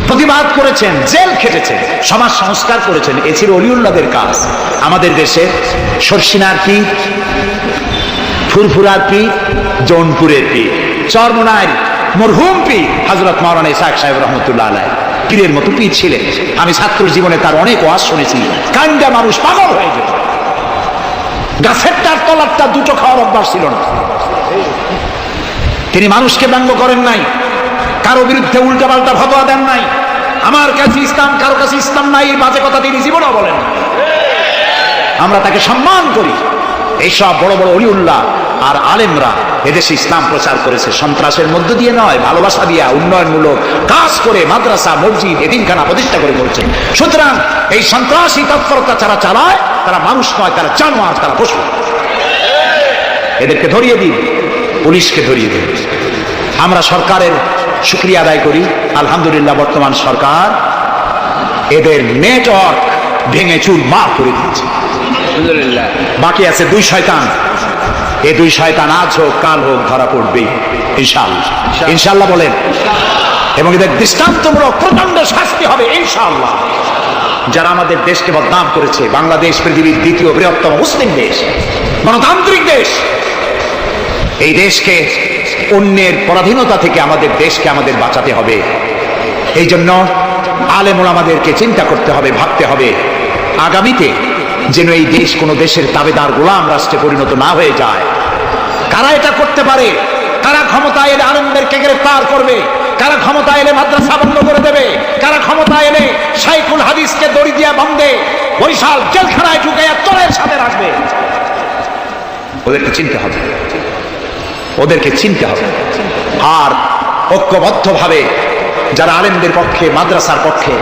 S1: প্রতিবাদ করেছেন, জেল খেটেছেন, সমাজ সংস্কার করেছেন। এ ছিল অলিউল্লাহদের কাজ। আমাদের দেশে শর্ষিনার পীর, ফুরফুরার পীর, জৌনপুরের পীর, চরমোনাইর মরহুম পীর হযরত মাওলানা ইসহাক সাহেব রহমতুল্লাহ আলাইহি পীরের মতো পীর ছিলেন। আমি ছাত্র জীবনে তার অনেক ওয়াজ শুনেছি। কান্দা মানুষ পাগল হয়ে যেত। গাছের তার তলারটা দুটো খাওয়ার অভ্যাস ছিল না। তিনি মানুষকে ব্যঙ্গ করেন নাই, কারো বিরুদ্ধে উল্টাপাল্টা ফতোয়া দেন নাই। আমার কাছে ইসলাম, কারো কাছে ইসলাম নাই, এই বাজে কথা তিনি জীবনেও বলেন না। আমরা তাকে সম্মান করি। এইসব বড় বড় অলিউল্লাহ আর আলেমরা এদেশে ইসলাম প্রচার করেছে, সন্ত্রাসের মধ্য দিয়ে নয়, ভালোবাসা দিয়া উন্নয়নমূলক কাজ করে মাদ্রাসা, মসজিদ, এতিমখানা প্রতিষ্ঠা করে করেছেন। সুতরাং এই সন্ত্রাসী তৎপরতা যারা চালায় তারা মানুষ নয়, তারা জানোয়ার, তারা পশু। এদেরকে ধরিয়ে দিন, পুলিশকে ধরিয়ে দিন। আমরা সরকারের শুকরিয়া আদায় করি। আলহামদুলিল্লাহ, বর্তমান সরকার এদের নেটওয়ার্ক ভেঙে চুরমার করে দিচ্ছে। বাকি আছে দুই শয়তান। এই দুই শয়তান আজ হোক কাল হোক ধরা পড়বেই ইনশাআল্লাহ। ইনশাআল্লাহ বলেন। এবং এদের দৃষ্টান্তমূলক প্রচন্ড শাস্তি হবে ইনশাআল্লাহ। যারা আমাদের দেশকে বদনাম করেছে, বাংলাদেশ পৃথিবীর দ্বিতীয় বৃহত্তম মুসলিম দেশ, গণতান্ত্রিক দেশ, এই দেশকে অন্যের পরাধীনতা থেকে আমাদের দেশকে আমাদের বাঁচাতে হবে। এই জন্য আলেম ওলামাদেরকে চিন্তা করতে হবে, ভাবতে হবে আগামীতে যেন এই দেশ কোনো দেশের তাবেদার গোলাম রাষ্ট্রে পরিণত না হয়ে যায়। কারা এটা করতে পারে? কারা ক্ষমতা এলে আলেমদেরকে গ্রেফতার করবে? কারা ক্ষমতা এলে মাদ্রাসা বন্ধ করে দেবে? কারা ক্ষমতা এলে শাইখুল হাদিসকে দড়ি দিয়া বাঁধে বরিশাল জেলখানায় ঢুকাইয়া তোরের সাথে রাখবে? ওদেরকে চিনতে হবে, ওদেরকে চিনতে হবে। আর ঐক্যবদ্ধভাবে যারা আলেমদের পক্ষে, মাদ্রাসার পক্ষে,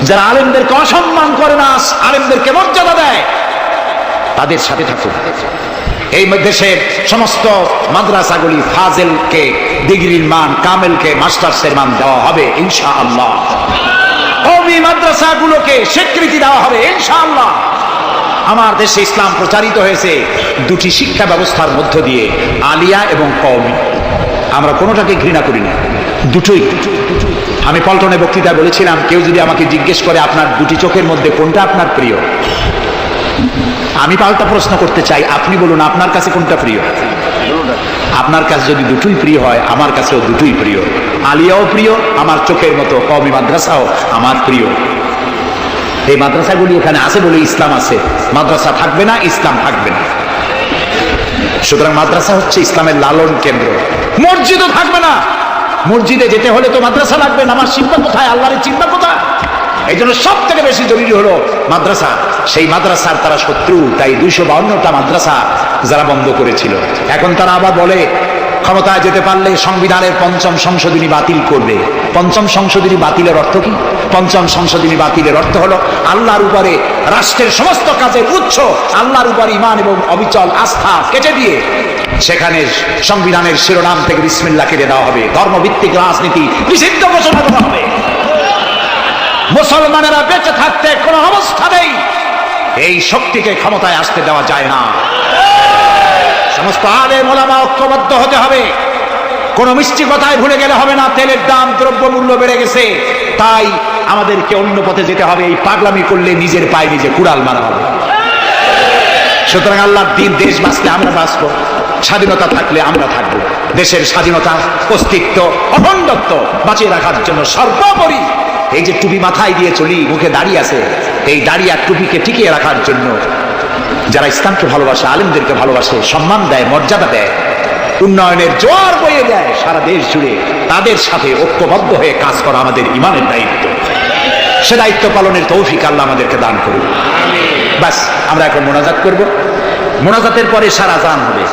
S1: যারা আলেমদেরকে অসম্মান করে না, আলেমদেরকে মর্যাদা দেয়, তাদের সাথে থাকুন। এই দেশের সমস্ত মাদ্রাসাগুলি ফাজেলকে ডিগ্রির মান, কামেলকে মাস্টার্সের মান দেওয়া হবে ইনশাআল্লাহ। কওমি মাদ্রাসাগুলোকে স্বীকৃতি দেওয়া হবে ইনশাআল্লাহ। আমার দেশে ইসলাম প্রচারিত হয়েছে দুটি শিক্ষা ব্যবস্থার মধ্য দিয়ে, আলিয়া এবং কওমি। আমরা কোনোটাকে ঘৃণা করি না, দুটোই। আমি পল্টনে বক্তৃতায় বলেছিলাম, কেউ যদি আমাকে জিজ্ঞেস করে আপনার দুটি চোখের মধ্যে কোনটা আপনার প্রিয়, আমি পাল্টা প্রশ্ন করতে চাই, আপনি বলুন আপনার কাছে কোনটা প্রিয়? আপনার কাছে যদি দুটোই প্রিয় হয়, আমার কাছেও দুটোই প্রিয়। আলিয়াও প্রিয় আমার চোখের মতো, কওমি মাদ্রাসাও আমার প্রিয়। এই মাদ্রাসাগুলি এখানে আছে বলে ইসলাম আছে, মাদ্রাসা থাকবে না, ইসলাম থাকবে না। সুতরাং মাদ্রাসা হচ্ছে ইসলামের লালন কেন্দ্র। মসজিদও থাকবে না। মসজিদে যেতে হলে তো মাদ্রাসা লাগবে। নামাজ শিখবা কোথায়? আল্লাহর চিন্তা কোথায়? এই জন্য সব থেকে বেশি জরুরি হলো মাদ্রাসা। সেই মাদ্রাসার তারা শত্রু, তাই 252টা মাদ্রাসা যারা বন্ধ করেছিল, এখন তারা আবার বলে ক্ষমতায় যেতে পারলে সংবিধানের 5ম সংশোধনী বাতিল করবে। 5ম সংশোধনী বাতিলের অর্থ কি? 5ম সংশোধনী বাতিলের অর্থ হলো আল্লাহর উপরে, রাষ্ট্রের সমস্ত কাজের উৎস আল্লাহর উপর ঈমান এবং অবিচল আস্থা কেটে দিয়ে সেখানে সংবিধানের শিরোনাম থেকে বিসমিল্লাহ কেটে দেওয়া হবে। ধর্মভিত্তিক রাজনীতি নিষিদ্ধ ঘোষণা করা হবে। মুসলমানেরা বেঁচে থাকতে কোনো অবস্থা নেই এই শক্তিকে ক্ষমতায় আসতে দেওয়া যায় না। সমস্ত আলেম ওলামা ঐক্যবদ্ধ হতে হবে। কোন মিষ্টি কথায় ভুলে গেলে হবে না। তেলের দাম, দ্রব্যমূল্য বেড়ে গেছে, তাই আমাদেরকে অন্য পথে যেতে হবে। এই পাগলামি করলে নিজের পায়ে নিজে কুড়াল মারা হবে। সুতরাং আল্লাহর দিন, দেশ বাঁচলে আমরা বাঁচবো, স্বাধীনতা থাকলে আমরা থাকবো। দেশের স্বাধীনতা, অস্তিত্ব, অখণ্ডত্ব বাঁচিয়ে রাখার জন্য সর্বোপরি এই যে টুপি মাথায় দিয়ে চলি, মুখে দাঁড়িয়ে আছে, এই দাঁড়িয়ে আর টুপিকে টিকিয়ে রাখার জন্য যারা ইসলামকে ভালোবাসে, আলেমদেরকে ভালোবাসে, সম্মান দেয়, মর্যাদা দেয়, উন্নয়নের জোয়ার বয়ে দেয় সারা দেশ জুড়ে, তাদের সাথে ঐক্যবদ্ধ হয়ে কাজ করা আমাদের ঈমানের দায়িত্ব। সে দায়িত্ব পালনের তৌফিক আল্লাহ আমাদেরকে দান করুন। বাস, আমরা এখন মোনাজাত করব। মোনাজাতের পরে এশার আযান হবে।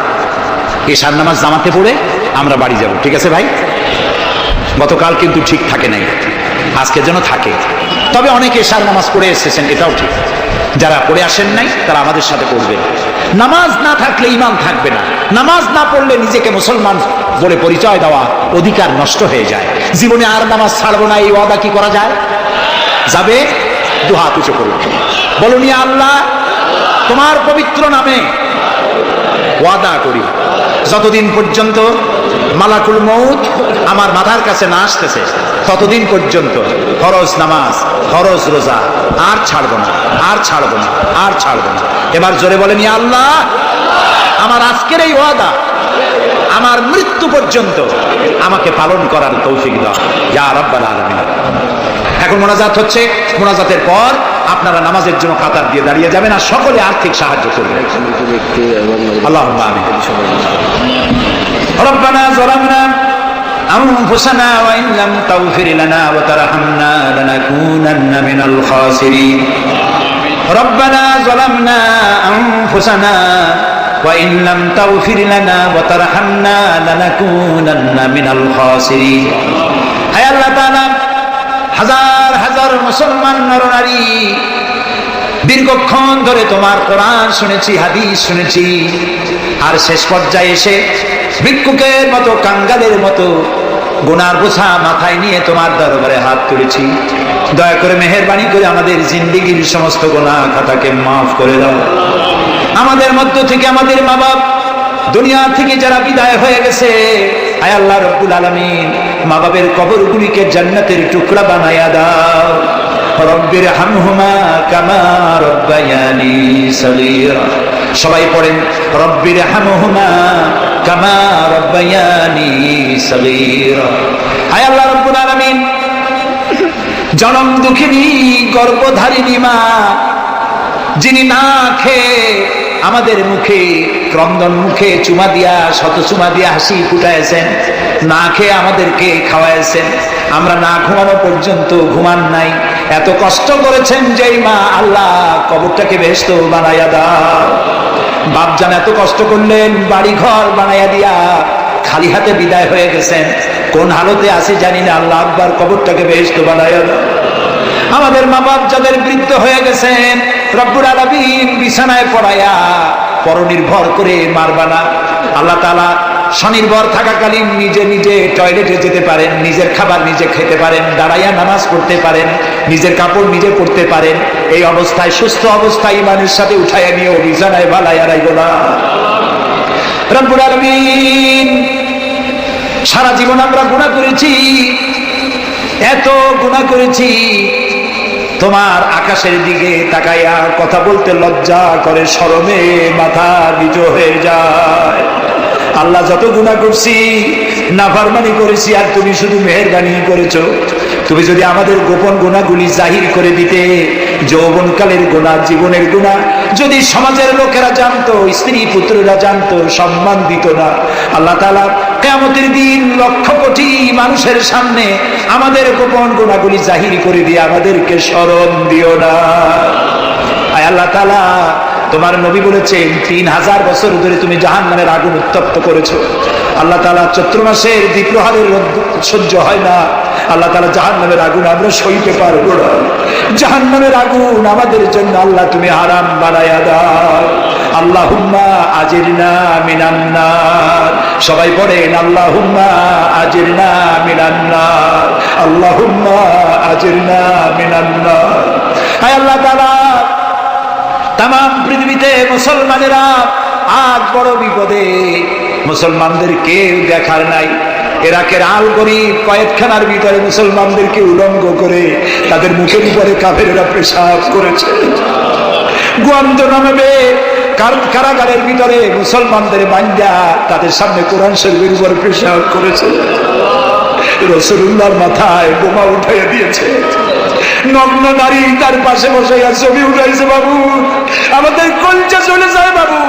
S1: এশার নামাজ জামাতে পড়ে আমরা বাড়ি যাব। ঠিক আছে ভাই? গতকাল কিন্তু ঠিক থাকে নাই, আজকে যেন থাকে। তবে অনেকে এশার নামাজ পড়ে এসেছেন, এটাও ঠিক। যারা পড়ে আসেন নাই তারা আমাদের সাথে পড়বেন। নামাজ না থাকলে ঈমান থাকবে না। নামাজ না পড়লে নিজেকে মুসলমান বলে পরিচয় দেওয়া অধিকার নষ্ট হয়ে যায়। জীবনে আর নামাজ ছাড়বো না, এই ওয়াদা কি করা যায়? যাবে? দু হাত উঁচু করুন, বলুন ইয়া আল্লাহ, তোমার পবিত্র নামে ওয়াদা করি, যতদিন পর্যন্ত মালাকুল মউত আমার মাথার কাছে না আসতেছে ততদিন পর্যন্ত ফরজ নামাজ, ফরজ রোজা আর ছাড়বো না, আর ছাড়বো না, আর ছাড়বো না। এবার জোরে বলেন ইয়া আল্লাহ, আমার আজকের এই ওয়াদা আমার মৃত্যু পর্যন্ত আমাকে পালন করার তৌফিক দাও ইয়া রাব্বাল আলামিন। এখন মোনাজাত হচ্ছে। মোনাজাতের পর আপনারা নামাজের জন্য কাতার দিয়ে দাঁড়িয়ে যাবেন আর সকলে আর্থিক সাহায্য করবেন। আল্লাহুম্মা আমিন। রব্বানা যালামনা আনফুসানা ওয়া ইন লাম তাগফির লানা ওয়া তারহামনা লানাকুনান্না মিনাল খাসিরিন। রব্বানা যালামনা আনফুসানা ওয়া ইন লাম তাগফির লানা ওয়া তারহামনা লানাকুনান্না মিনাল খাসিরিন। হে আল্লাহ তাআলা, হাজার হাজার মুসলমান নরনারী দীর্ঘক্ষণ ধরে তোমার কোরআন শুনেছি, হাদিস শুনেছি, আর শেষ পর্যায়ে এসে ভিক্ষুকের মতো, কাঙ্গালের মতো গুনার বোঝা মাথায় নিয়ে তোমার দরবারে হাত তুলেছি। দয়া করে মেহেরবানি করে আমাদের জিন্দেগীর সমস্ত গুনাহ খাতাকে মাফ করে দাও। আমাদের মধ্য থেকে আমাদের মা বাপ দুনিয়া থেকে যারা বিদায় হয়ে গেছে, আয় আল্লাহ রব্বুল আলামিন, মা বাবের কবরগুলিকে জান্নাতের টুকরা বানায়া দাও। রব্বির হামহুমা কামা রব্বায়ানি সগীরা। সবাই পড়েন, রব্বির হামহুমা কামা রব্বায়ানি সগীরা। আয় আল্লাহ রব্বুল আলামিন, জনম দুঃখিনী গর্ভধারিণী মা, যিনি না খেয়ে আমাদের মুখে, ক্রন্দন মুখে চুমা দিয়া, শত চুমা দিয়া হাসি ফুটাইছেন, না খেয়ে আমাদেরকে খাওয়াইছেন, আমরা না ঘুমানো পর্যন্ত ঘুমান নাই, এত কষ্ট করেছেন যেই মা, আল্লাহ কবরটাকে বেহেশত বানাইয়া দাও। বাপজান এত কষ্ট করলেন, বাড়ি ঘর বানাইয়া দিয়া খালি হাতে বিদায় হয়ে গেছেন, কোন হালতে আছে জানি না, আল্লাহ আকবার, কবরটাকে বেহেশত বানাইয়া দাও। আমাদের মা বাপ যাদের বৃদ্ধ হয়ে গেছেন, রব্বুল আলামিন বিছানায় পড়ায়া পরনির্ভর করে মারবা না। আল্লাহ তাআলা স্বনির্ভর থাকাকালীন নিজে নিজে টয়লেটে যেতে পারেন, নিজের খাবার নিজে খেতে পারেন, দাঁড়াইয়া নামাজ পড়তে পারেন, নিজের কাপড় নিজে পরতে পারেন। এই অবস্থায়, সুস্থ অবস্থায় ইমানের সাথে উঠাইয়া নিয়ে বিছানায় বালাইয়া রাখব না। রব্বুল আলামিন, সারা জীবন আমরা গুনাহ করেছি, এত গুনাহ করেছি, তোমার আকাশের দিকে তাকাইয়া কথা বলতে লজ্জা করে, শরমে মাথা নিচু হয়ে যায়। আল্লাহ, যত গুনাহ করছি, নাফরমানি করেছি, আর তুমি শুধু মেহেরবানি করেছো। তুমি যদি আমাদের গোপন গুনাহগুলি জাহির করে দিতে, যৌবনকালের গুনাহ, জীবনের গুনাহ যদি সমাজের লোকেরা জানতো, স্ত্রী পুত্ররা জানতো, সম্মান দিত না। আল্লাহ তাআলা কিয়ামতের দিন লক্ষ কোটি মানুষের সামনে আমাদের গোপন গুনাহগুলি জাহির করে দিয়ে আমাদেরকে স্মরণ দিও না। আয় আল্লাহ তাআলা, তোমার নবী বলেছেন 3000 বছর ধরে তুমি জাহান্নামের আগুন উত্তপ্ত করেছো। আল্লাহ তাআলা, চৈত্র মাসের দ্বীপ্রহরের রোদ সহ্য হয় না। আল্লাহ তাআলা, জাহান্নামের আগুন আমরা সইতে পারবো না। জাহান্নামের আগুন আমাদের জন্য আল্লাহ তুমি হারাম বানায়া দাও। আল্লাহুম্মা আজিরনা মিনান নার। সবাই পড়েন, আল্লাহুম্মা আজিরনা মিনান নার, আল্লাহুম্মা আজিরনা মিনান নার। হায় আল্লাহ তাআলা, তাম পৃথিবীতে মুসলমানেরা আজ বড় বিপদে, মুসলমানদের কেউ দেখার নাই। ইরাকের আল গরিব কয়েদখানার ভিতরে মুসলমানদেরকে উলঙ্গ করে তাদের মুখের উপরে কাফেররা পেশাব করেছে। গুয়ান্তানামো বে কারাগারের ভিতরে মুসলমানদের বান্দা তাদের সামনে কোরআন শরীফের উপর পেশাব করেছে। রাসূলুল্লাহর মাথায় বোমা উঠাইয়া দিয়েছে, নগ্ন নারী তার পাশে বসে ছবি উঠাইছে। বাবু, আমাদের কলজা চলে যায় বাবু।